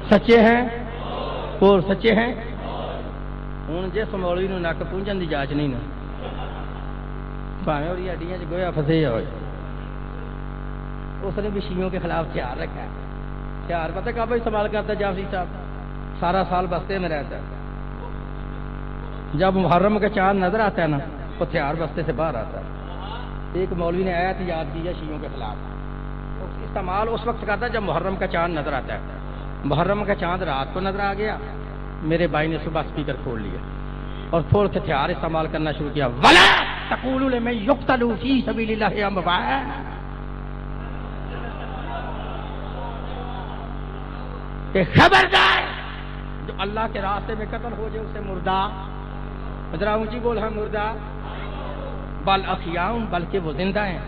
[SPEAKER 2] سچے ہیں اور سچے ہیں. ہوں جس مولوی نو نک پونجن دی جاچ نہیں نا بھاویں اور ہڈیاں چ گویا پھسے ہوئے، اس نے بھی شیعوں کے خلاف ہتھیار رکھا ہے. ہتھیار پتہ کب استعمال کرتا ہے جعفری صاحب؟ سارا سال بستے میں رہتا ہے، جب محرم کا چاند نظر آتا ہے نا تو ہتھیار بستے سے باہر آتا ہے. ایک مولوی نے آیت یاد کی ہے شیعوں کے خلاف، استعمال اس وقت کرتا ہے جب محرم کا چاند نظر آتا ہے. محرم کا چاند رات کو نظر آ گیا، میرے بھائی نے صبح اسپیکر کھول لیا اور کھول کے ہتھیار استعمال کرنا شروع کیا. ولا تقولوا لمن يقتل في سبيل الله اموات، کہ خبردار جو اللہ کے راستے میں قتل ہو جائے اسے مردہ، ذرا اونچی بول ہے مردہ، بل احیاء بلکہ وہ زندہ ہیں،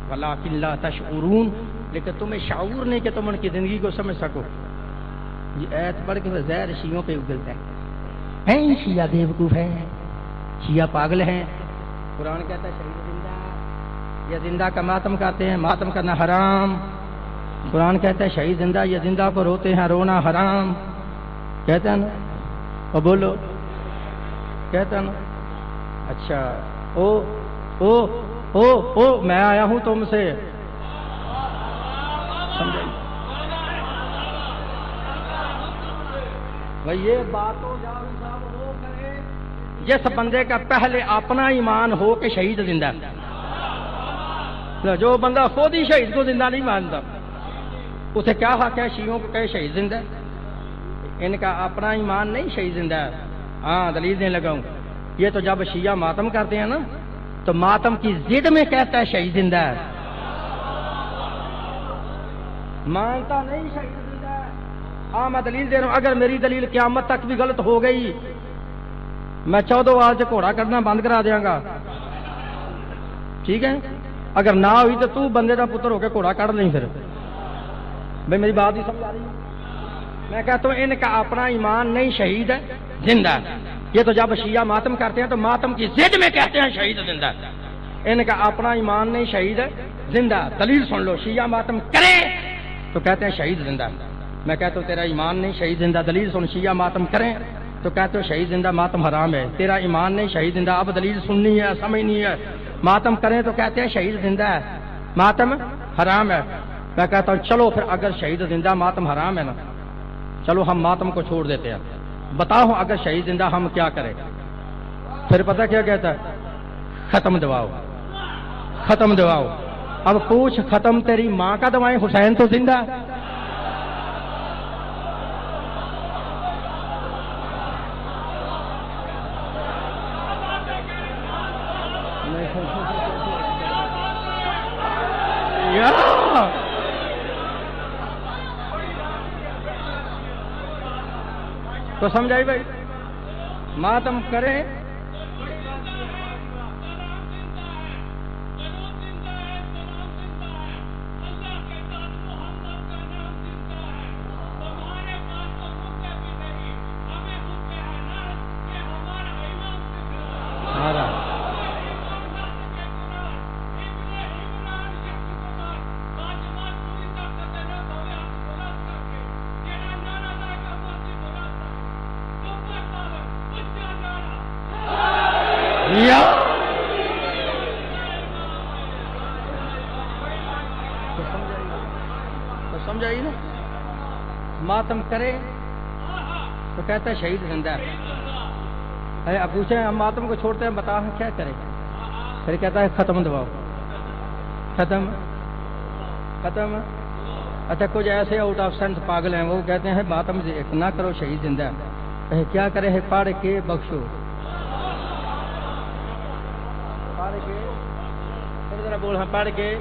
[SPEAKER 2] ولکن لا تشعرون لیکن تمہیں شعور نہیں کہ تم ان کی زندگی کو سمجھ سکو. یہ ایت پڑھ کے زہر شیعوں پہ اگلتا ہے. شیعہ بیوقوف ہیں، شیعہ پاگل ہیں. قرآن کہتا ہے شہید زندہ، یہ زندہ کا ماتم کرتے ہیں، ماتم کرنا حرام. قرآن کہتا ہے شہید زندہ، یہ زندہ کو روتے ہیں، رونا حرام. کہتا ہے نا، اور بولو کہتا ہے نا. اچھا او میں آیا ہوں تم سے، سمجھے بھائی یہ بات ہو کرے جس بندے کا پہلے اپنا ایمان ہو کہ شہید زندہ ہے. جو بندہ خود ہی شہید کو زندہ نہیں مانتا اسے کیا حق ہے شیعوں کو کہے شہید زندہ ہے؟ ان کا اپنا ایمان نہیں شہید زندہ ہے. ہاں دلیل دینے لگا ہوں. یہ تو جب شیعہ ماتم کرتے ہیں نا تو ماتم کی ضد میں کہتا ہے شہید زندہ ہے، مانتا نہیں شہید زندہ ہے. ہاں میں دلیل دے رہا ہوں، اگر میری دلیل قیامت تک بھی غلط ہو گئی میں 14 وال سے گھوڑا کرنا بند کرا دیاں گا، ٹھیک ہے؟ اگر نہ ہوئی تو تو بندے کا پتر ہو کے گھوڑا کر لیں. پھر بھائی میری بات ہی سمجھ آ رہی ہے؟ میں کہتا ہوں ان کا اپنا ایمان نہیں شہید ہے زندہ ہے. یہ تو جب شیعہ ماتم کرتے ہیں تو ماتم کی ضد میں کہتے ہیں شہید زندہ ہے. ان کا اپنا ایمان نہیں شہید ہے زندہ. دلیل سن لو، شیعہ ماتم کرے تو کہتے ہیں شہید زندہ. میں کہتا ہوں تیرا ایمان نہیں شہید زندہ. دلیل سن، شیعہ ماتم کریں تو کہتے ہو شہید زندہ، ماتم حرام ہے. تیرا ایمان نہیں شہید زندہ. اب دلیل سننی ہے، سمجھنی ہے. ماتم کریں تو کہتے ہیں شہید زندہ ہے، ماتم حرام ہے. میں کہتا ہوں چلو پھر اگر شہید زندہ ماتم حرام ہے نا، چلو ہم ماتم کو چھوڑ دیتے ہیں. بتاؤ اگر شہید زندہ ہم کیا کریں؟ پھر پتہ کیا کہتا ہے؟ ختم دواؤ، ختم دواؤ. اب پوچھ ختم تیری ماں کا دوائیں، حسین تو زندہ. تو سمجھائی بھائی، ماتم کریں سمجھائی نا. ماتم کرے تو کہتا ہے شہید زندہ ہے. اب پوچھیں ہم ماتم کو چھوڑتے ہیں، بتا ہم کیا کریں؟ پھر کہتا ہے ختم دواؤ، ختم ختم. اچھا کچھ ایسے آؤٹ آف سینس پاگل ہیں وہ کہتے ہیں ماتم نہ کرو شہید زندہ ہے. کیا کرے ہے؟ پڑھ کے بخشو، پڑھ کے. پھر ذرا بول ہاں پڑھ کے،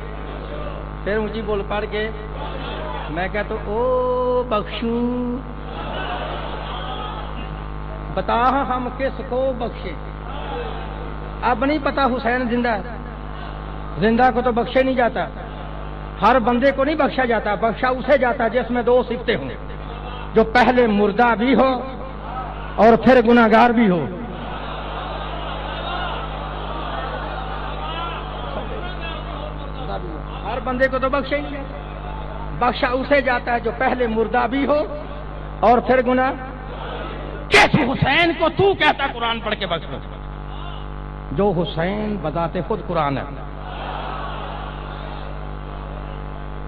[SPEAKER 2] پھر اونچی بول پڑھ کے. میں کہتا ہوں او بخشو. بتا ہم کس کو بخشے؟ اب نہیں پتا حسین زندہ ہے. زندہ کو تو بخشے نہیں جاتا، ہر بندے کو نہیں بخشا جاتا. بخشا اسے جاتا جس میں دو صفتیں ہوں، جو پہلے مردہ بھی ہو اور پھر گناہگار بھی ہو. ہر بندے کو تو بخشا ہی نہیں. بخشا اسے جاتا ہے جو پہلے مردہ بھی ہو اور پھر گناہ. کیسے حسین کو تو کہتا قرآن پڑھ کے بخش دو جو حسین بذات خود قرآن ہے؟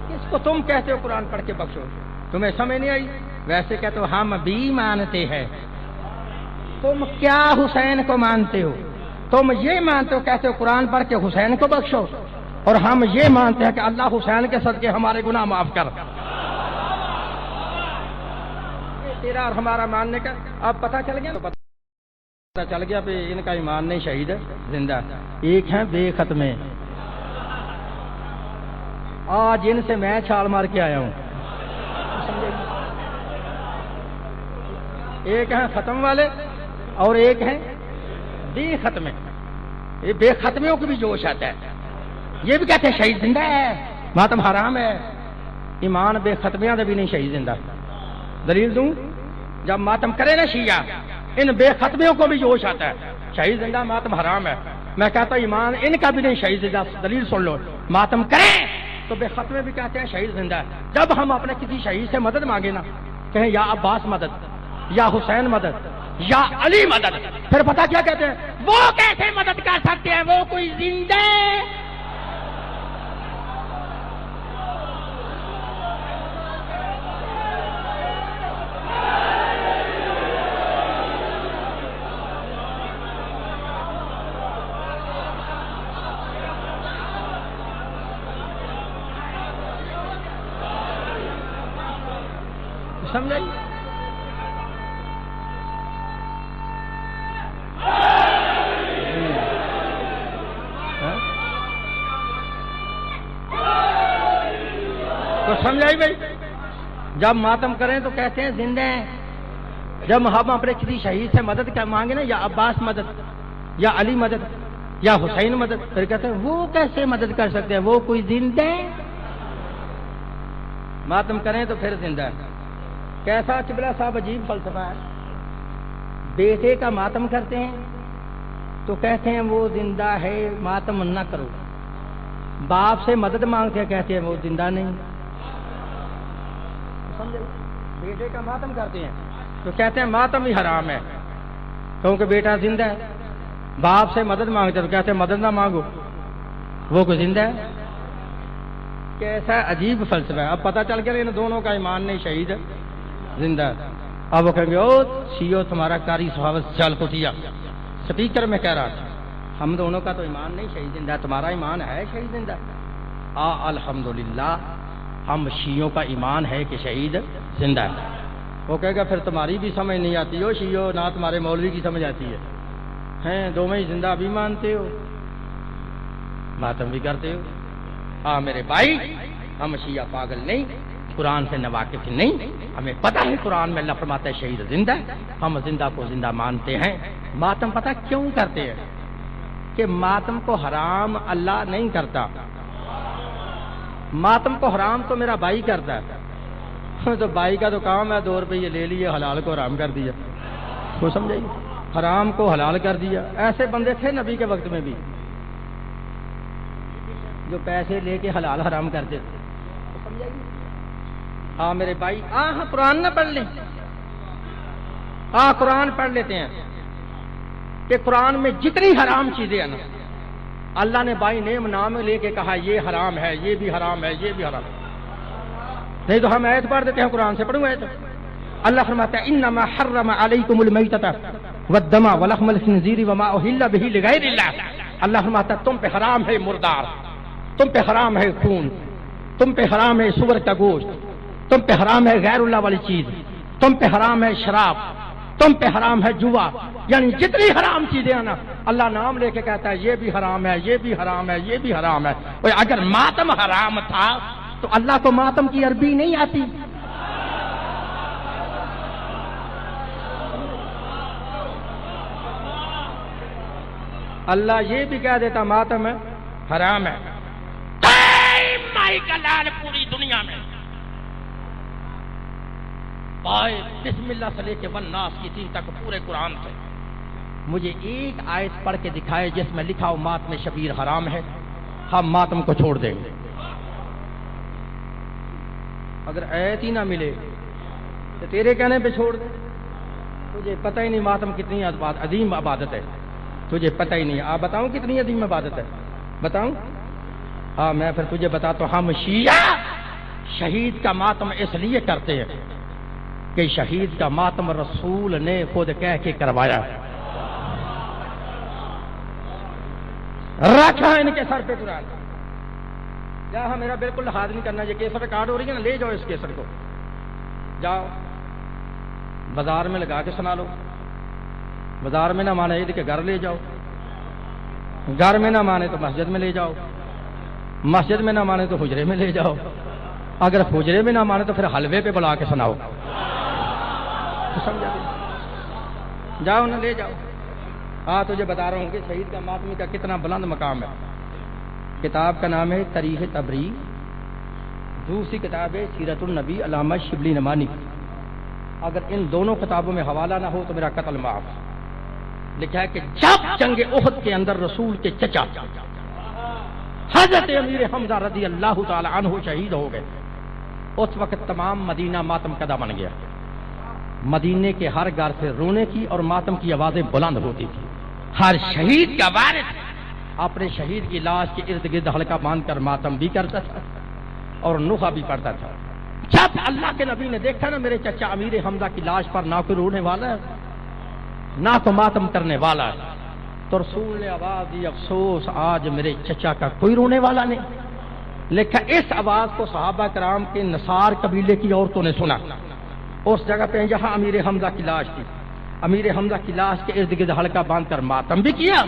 [SPEAKER 2] کس کو تم کہتے ہو قرآن پڑھ کے بخشو؟ تمہیں سمجھ نہیں آئی؟ ویسے کہتے ہو ہم بھی مانتے ہیں. تم کیا حسین کو مانتے ہو؟ تم یہ مانتے ہو کہتے ہو قرآن پڑھ کے حسین کو بخشو، اور ہم یہ مانتے ہیں کہ اللہ حسین کے صدقے ہمارے گناہ معاف کر. تیرا اور ہمارا ماننے کا اب پتہ چل گیا. تو پتہ چل گیا کہ ان کا ایمان نہیں شہید ہے زندہ. ایک ہیں بے ختمے. آج ان سے میں چھال مار کے آیا ہوں. ایک ہیں ختم والے اور ایک ہیں بے ختمے. یہ بے ختمیوں کو بھی جوش آتا ہے. یہ بھی کہتے ہیں شہید زندہ ہے، ماتم حرام ہے. ایمان بے ختمیاں بھی نہیں شہید زندہ. دلیل دوں؟ جب ماتم کرے نا شیعہ، ان بے ختمیوں کو بھی جوش آتا ہے شہید زندہ ماتم حرام ہے. میں کہتا ہوں ایمان ان کا بھی نہیں شہید زندہ. دلیل سن لو. ماتم کریں تو بے ختمے بھی کہتے ہیں شہید زندہ ہے. جب ہم اپنے کسی شہید سے مدد مانگے نا، کہیں یا عباس مدد، یا حسین مدد، یا علی مدد، پھر پتہ کیا کہتے ہیں؟ وہ کیسے مدد کر سکتے ہیں؟ وہ کوئی زندہ سمجھائی. تو سمجھائی بھائی. جب ماتم کریں تو کہتے ہیں زندہ ہیں. جب ہم اپنے کسی شہید سے مدد مانگے نا، یا عباس مدد، یا علی مدد، یا حسین مدد، پھر کہتے ہیں وہ کیسے مدد کر سکتے ہیں؟ وہ کوئی زندہ ہے. ماتم کریں تو پھر زندہ ہے. کیسا چبلا صاحب عجیب فلسفہ ہے. بیٹے کا ماتم کرتے ہیں تو کہتے ہیں وہ زندہ ہے، ماتم نہ کرو. باپ سے مدد مانگتے ہیں، کہتے ہیں وہ زندہ نہیں. سمجھے؟ بیٹے کا ماتم کرتے ہیں تو کہتے ہیں ماتم ہی حرام ہے کیونکہ بیٹا زندہ ہے. باپ سے مدد مانگتے ہیں تو کہتے ہیں مدد نہ مانگو، وہ کوئی زندہ ہے. کیسا عجیب فلسفہ ہے. اب پتہ چل گیا ان دونوں کا ایمان نہیں شہید ہے زندہ. اب وہ کہیں گے او شیعو تمہارا کاری صحابت چل کٹیا. سپیکر میں کہہ رہا تھا ہم دونوں کا تو ایمان نہیں شہید زندہ، تمہارا ایمان ہے شہید زندہ. الحمدللہ ہم شیعوں کا ایمان ہے کہ شہید زندہ ہے. وہ کہے گا پھر تمہاری بھی سمجھ نہیں آتی ہو شیعو، نہ تمہارے مولوی کی سمجھ آتی ہے. ہیں دونوں ہی زندہ بھی مانتے ہو، ماتم بھی کرتے ہو. میرے بھائی ہم شیعہ پاگل نہیں، قرآن سے ناواقف نہیں. ہمیں پتہ ہے قرآن میں اللہ فرماتا ہے شہید زندہ. ہم زندہ کو زندہ مانتے ہیں. ماتم پتہ کیوں کرتے ہیں؟ کہ ماتم کو حرام اللہ نہیں کرتا. ماتم کو حرام تو میرا بھائی کرتا ہے. تو بھائی کا تو کام ہے 2 روپے لے لیے، حلال کو حرام کر دیا. وہ سمجھائیے، حرام کو حلال کر دیا. ایسے بندے تھے نبی کے وقت میں بھی جو پیسے لے کے حلال حرام کرتے تھے. میرے بھائی قرآن نہ پڑھ لیں. قرآن پڑھ لیتے ہیں کہ قرآن میں جتنی حرام چیزیں ہیں نا، اللہ نے بائی نیم نام لے کے کہا یہ حرام ہے، یہ بھی حرام ہے، یہ بھی حرام ہے. نہیں تو ہم آیت پڑھ دیتے ہیں. قرآن سے پڑھوں آیت. اللہ فرماتا ہے انما حرم علیکم المیتۃ والدم ولحم الخنزیر وما اہل بہ لغیر اللہ. اللہ فرماتا ہے تم پہ حرام ہے مردار، تم پہ حرام ہے خون، تم پہ حرام ہے سور کا گوشت، تم پہ حرام ہے غیر اللہ والی چیز، تم پہ حرام ہے شراب، تم پہ حرام ہے جوا. یعنی جتنی حرام چیزیں ہیں نا اللہ نام لے کے کہتا ہے یہ بھی حرام ہے، یہ بھی حرام ہے، یہ بھی حرام ہے. اور اگر ماتم حرام تھا تو اللہ کو ماتم کی عربی نہیں آتی. اللہ یہ بھی کہہ دیتا ماتم حرام ہے. مائی کا لال پوری دنیا میں
[SPEAKER 1] بائے بسم اللہ سے لے کے والناس کی 3 تک پورے قرآن سے مجھے ایک آیت پڑھ کے دکھائے جس میں لکھا ہو ماتم شبیر حرام ہے، ہم ماتم کو چھوڑ دیں گے۔ اگر آیت ہی نہ ملے تو تیرے کہنے پہ چھوڑ دیں۔ تجھے پتہ ہی نہیں ماتم کتنی عظیم عبادت ہے، تجھے پتہ ہی نہیں۔ آپ بتاؤں کتنی عظیم عبادت ہے؟ بتاؤں؟ ہاں میں پھر تجھے بتاتا ہوں۔ ہم شیعہ شہید کا ماتم اس لیے کرتے ہیں کہ شہید کا ماتم رسول نے خود کہہ کے کروایا، رکھا ان کے سر پہ قرآن۔ جہاں میرا بالکل لحاظ نہیں کرنا، یہ کیسٹ ریکارڈ ہو رہی ہے نا، لے جاؤ اس کیسٹ کو، جاؤ بازار میں لگا کے سنا لو۔ بازار میں نہ مانے عید کے گھر لے جاؤ، گھر میں نہ مانے تو مسجد میں لے جاؤ، مسجد میں نہ مانے تو حجرے میں لے جاؤ، اگر حجرے میں نہ مانے تو پھر حلوے پہ بلا کے سناؤ۔ سمجھا؟ جاؤ نہ لے جاؤ۔ ہاں تجھے بتا رہا ہوں کہ شہید کا ماتمی کا کتنا بلند مقام ہے۔ کتاب کا نام ہے تاریخ تبری، دوسری کتاب ہے سیرت النبی علامہ شبلی نعمانی۔ اگر ان دونوں کتابوں میں حوالہ نہ ہو تو میرا قتل معاف۔ لکھا ہے کہ جب جنگ احد کے اندر رسول کے چچا حضرت امیر حمزہ رضی اللہ تعالی عنہ شہید ہو گئے، اس وقت تمام مدینہ ماتم کدہ بن گیا۔ مدینے کے ہر گھر سے رونے کی اور ماتم کی آوازیں بلند ہوتی تھی۔ ہر شہید کا وارث اپنے شہید کی لاش کے ارد گرد حلقہ باندھ کر ماتم بھی کرتا تھا اور نوحہ بھی پڑھتا تھا۔ جب اللہ کے نبی نے دیکھا نا میرے چچا امیر حمزہ کی لاش پر نہ کوئی رونے والا ہے نہ تو ماتم کرنے والا ہے، تو رسول نے آواز دی افسوس آج میرے چچا کا کوئی رونے والا نہیں۔ لیکن اس آواز کو صحابہ کرام کے نصار قبیلے کی عورتوں نے سنا، اس جگہ پہ جہاں امیر حمزہ کی لاش تھی، امیر حمزہ کی لاش کے ارد گرد حلقہ باندھ کر ماتم بھی کیا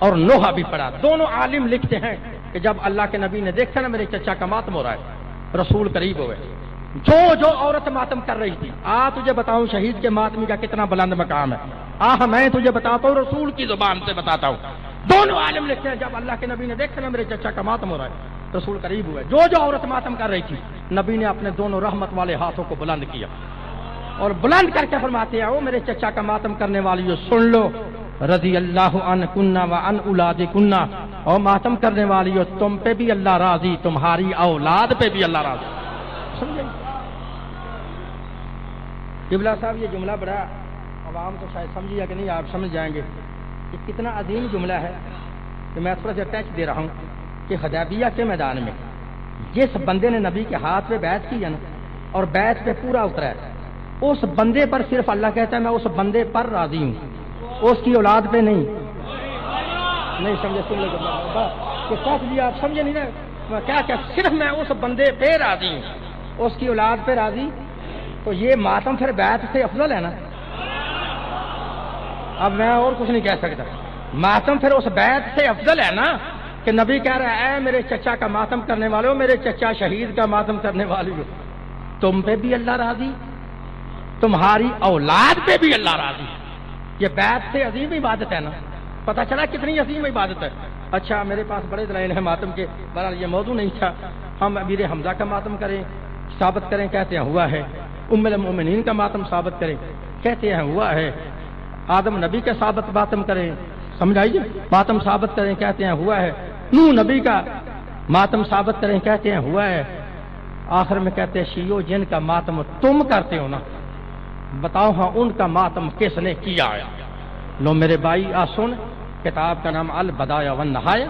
[SPEAKER 1] اور نوحہ بھی پڑھا۔ دونوں عالم لکھتے ہیں کہ جب اللہ کے نبی نے دیکھا نا میرے چچا کا ماتم ہو رہا ہے، رسول قریب ہوئے، جو عورت ماتم کر رہی تھی، تجھے بتاؤں شہید کے ماتمی کا کتنا بلند مقام ہے۔ میں تجھے بتاتا ہوں، رسول کی زبان سے بتاتا ہوں۔ دونوں عالم لکھتے ہیں جب اللہ کے نبی نے دیکھا نا میرے چچا کا ماتم ہو رہا ہے، رسول قریب ہوئے، جو عورت ماتم کر رہی تھی، نبی نے اپنے دونوں رحمت والے ہاتھوں کو بلند کیا اور بلند کر کے فرماتے ہیں، او میرے چچا کا ماتم کرنے والی سن لو، رضی اللہ عنہ کنہ و عن اولاد کنہ، اور ماتم کرنے والی ہو تم پہ بھی اللہ راضی، تمہاری اولاد پہ بھی اللہ راضی۔ سمجھے قبلہ صاحب؟ یہ جملہ بڑا عوام کو شاید سمجھیا کہ نہیں، آپ سمجھ جائیں گے کہ کتنا عظیم جملہ ہے کہ میں تھوڑا سا ٹیچ دے رہا ہوں کہ حدیبیہ کے میدان میں جس بندے نے نبی کے ہاتھ پہ بیعت کی ہے نا اور بیعت پہ پورا اترا ہے، اس بندے پر صرف اللہ کہتا ہے میں اس بندے پر راضی ہوں، اس کی اولاد پہ نہیں۔ نہیں سمجھے؟ سن لے کہ کہہ دیا، آپ سمجھے نہیں نا کیا صرف میں اس بندے پہ راضی ہوں، اس کی اولاد پہ راضی۔ تو یہ ماتم پھر بیعت سے افضل ہے نا۔ اب میں اور کچھ نہیں کہہ سکتا، ماتم پھر اس بیعت سے افضل ہے نا کہ نبی کہہ رہا ہے اے میرے چچا کا ماتم کرنے والے ہو، میرے چچا شہید کا ماتم کرنے والی ہو، تم پہ بھی اللہ راضی، تمہاری اولاد پہ بھی اللہ راضی۔ یہ بیعت سے عظیم عبادت ہے نا۔ پتہ چلا کتنی عظیم عبادت ہے۔ اچھا میرے پاس بڑے دلائل ہیں ماتم کے، بہرحال یہ موضوع نہیں تھا۔ ہم امیر حمزہ کا ماتم کریں، ثابت کریں، کہتے ہیں ہوا ہے۔ ام المؤمنین کا ماتم ثابت کریں، کہتے ہیں ہوا ہے۔ آدم نبی کا ثابت ماتم کریں، سمجھائیے، ماتم ثابت کریں، کہتے ہیں ہوا ہے۔ نوح نبی کا ماتم ثابت کریں، کہتے ہیں ہوا ہے۔ آخر میں کہتے ہیں شیعو جن کا ماتم تم کرتے ہو نا، بتاؤ ہاں ان کا ماتم کس نے کیا ہے؟ لو میرے بھائی سن، کتاب کا نام البدایہ والنہایہ،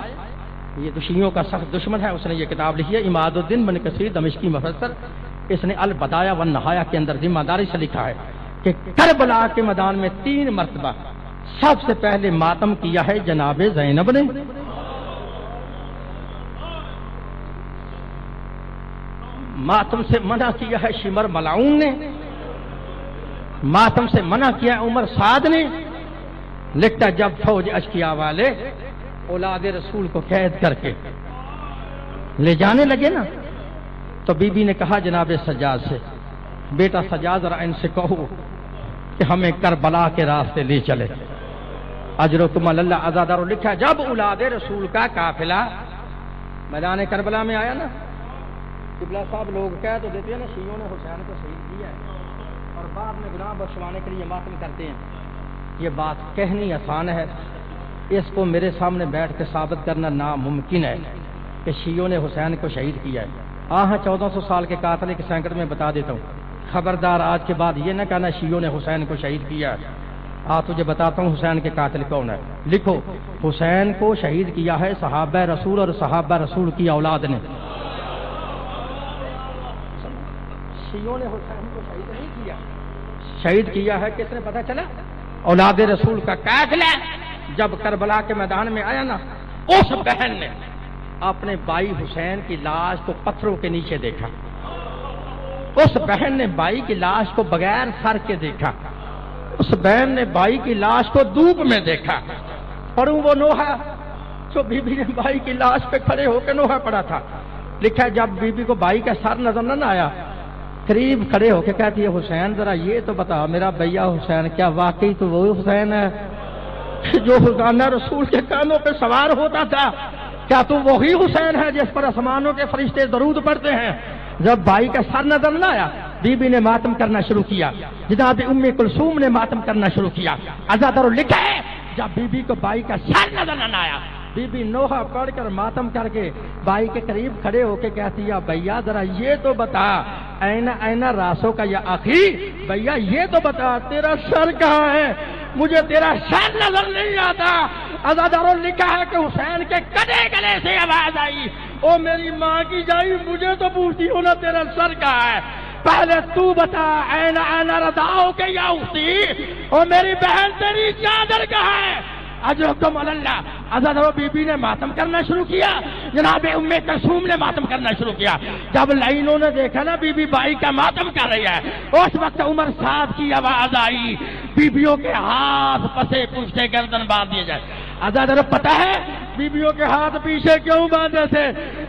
[SPEAKER 1] یہ تو شیعوں کا سخت دشمن ہے، اس نے یہ کتاب لکھی ہے، اماد الدین بن کثیر دمشقی مفسر، اس نے البدایہ والنہایہ کے اندر ذمہ داری سے لکھا ہے کہ کربلا کے میدان میں 3 مرتبہ سب سے پہلے ماتم کیا ہے جناب زینب نے، ماتم سے منع کیا ہے شمر ملعون نے، ماتم سے منع کیا ہے عمر سعد نے۔ لکھتا جب فوج اشقیا والے اولاد رسول کو قید کر کے لے جانے لگے نا، تو بی بی نے کہا جناب سجاد سے، بیٹا سجاد ذرا ان سے کہو کہ ہمیں کربلا کے راستے لے چلے، اجرکم اللہ آزادار۔ لکھا جب اولاد رسول کا قافلہ میدان کربلا میں آیا نا، قبلہ صاحب لوگ کہہ تو دیتے ہیں نا شیعوں نے حسین کو شہید کیا ہے،
[SPEAKER 2] اور بعد میں گناہ بخشوانے کے لیے ماتم کرتے ہیں. یہ بات کہنی آسان ہے، اس کو میرے سامنے بیٹھ کے ثابت کرنا ناممکن ہے کہ شیعوں نے حسین کو شہید کیا ہے. 1400 سال کے قاتل کے سینکڑ میں بتا دیتا ہوں. خبردار آج کے بعد یہ نہ کہنا شیعوں نے حسین کو شہید کیا ہے. تجھے بتاتا ہوں حسین کے قاتل کون ہے. لکھو، حسین کو شہید کیا ہے صحابہ رسول اور صحابہ رسول کی اولاد نے. شیعوں نے حسین کو شہید نہیں کیا، شہید کیا ہے کس نے پتہ چلا؟ اولاد رسول کا قاتل ہے. جب کربلا کے میدان میں آیا نا، اس بہن نے اپنے بھائی حسین کی لاش کو پتھروں کے نیچے دیکھا. اس بہن نے بھائی کی لاش کو بغیر سر کے دیکھا. اس بہن نے بھائی کی لاش کو دھوپ میں دیکھا. پڑھوں وہ نوحہ جو بی بی نے بھائی کی لاش پہ کھڑے ہو کے نوحہ پڑھا تھا. لکھا ہے جب بی بی کو بھائی کا سر نظر نہ آیا، قریب کھڑے ہو کے کہتی ہے حسین ذرا یہ تو بتا میرا بھیا حسین کیا واقعی تو وہی حسین ہے جو خزانہ رسول کے کانوں پہ سوار ہوتا تھا؟ کیا تو وہی حسین ہے جس پر آسمانوں کے فرشتے درود پڑھتے ہیں؟ جب بھائی کا سر نظر نہ آیا، بی بی نے ماتم کرنا شروع کیا. جناب ام کلثوم نے ماتم کرنا شروع کیا. عزادارو لکھا ہے جب بی بی کو بھائی کا سر نظر نہ آیا، بی بی نوحہ پڑھ کر ماتم کر کے بھائی کے قریب کھڑے ہو کے کہتی ہے بھیا ذرا یہ تو بتا اینا راسوں کا یا آخری بھیا یہ تو بتا تیرا سر کہاں ہے، مجھے تیرا سر نظر نہیں آتا. عزادارو لکھا ہے کہ حسین کے کٹے گلے سے آواز آئی، او میری ماں کی جائی مجھے تو پوچھتی ہو نا تیرا سر کہاں ہے، پہلے تو بتا اینا رداؤ کے یا اختی، او میری بہن تیری چادر کہاں ہے. اجرکم اللہ. عزادارو بی بی نے ماتم کرنا شروع کیا. جناب ام کلثوم نے ماتم کرنا شروع کیا. جب لائنوں نے دیکھا نا بی بی بھائی کا ماتم کر رہی ہے، اس وقت عمر صاحب کی آواز آئی بیبیوں کے ہاتھ پسے پوچھتے گردن باندھ دیے جائے. عزادارو پتہ ہے بیبیوں کے ہاتھ پیچھے کیوں باندھے تھے؟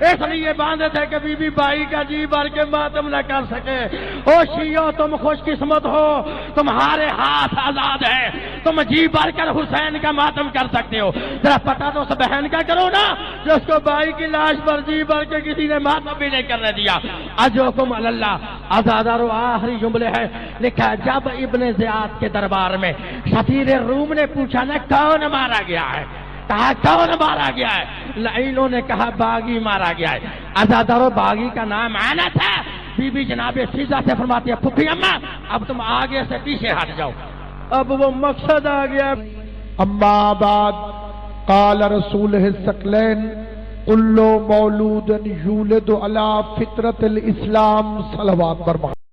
[SPEAKER 2] اس لیے باندھے تھے کہ بی بی بھائی کا جی بھر کے ماتم نہ کر سکے. او شیعو تم خوش قسمت ہو، تمہارے ہاتھ آزاد ہیں، تم جی بھر کر حسین کا ماتم کر سکتے ہو. ذرا پتہ تو اس بہن کا کرو نا جو اس کو بھائی کی لاش پر جی بھر کے کسی نے ماتم بھی نہیں کرنے دیا. اجرکم اللہ. عزادارو آخری جملے ہے لکھا ہے جب ابن زیاد کے دربار میں سفیر روم نے پوچھا نا کون مارا گیا ہے، کہا کون مارا گیا ہے؟ لائنوں نے کہا باغی مارا گیا ہے. عزادارو باغی کا نام آنس ہے. بی بی جناب فضا سے فرماتی ہے پھپھی اماں اب تم آگے سے پیچھے ہٹ جاؤ، اب وہ مقصد آ گیا.
[SPEAKER 3] اما بعد قال رسول الثقلین کل مولود یولد علی فطرت الاسلام صلوات برما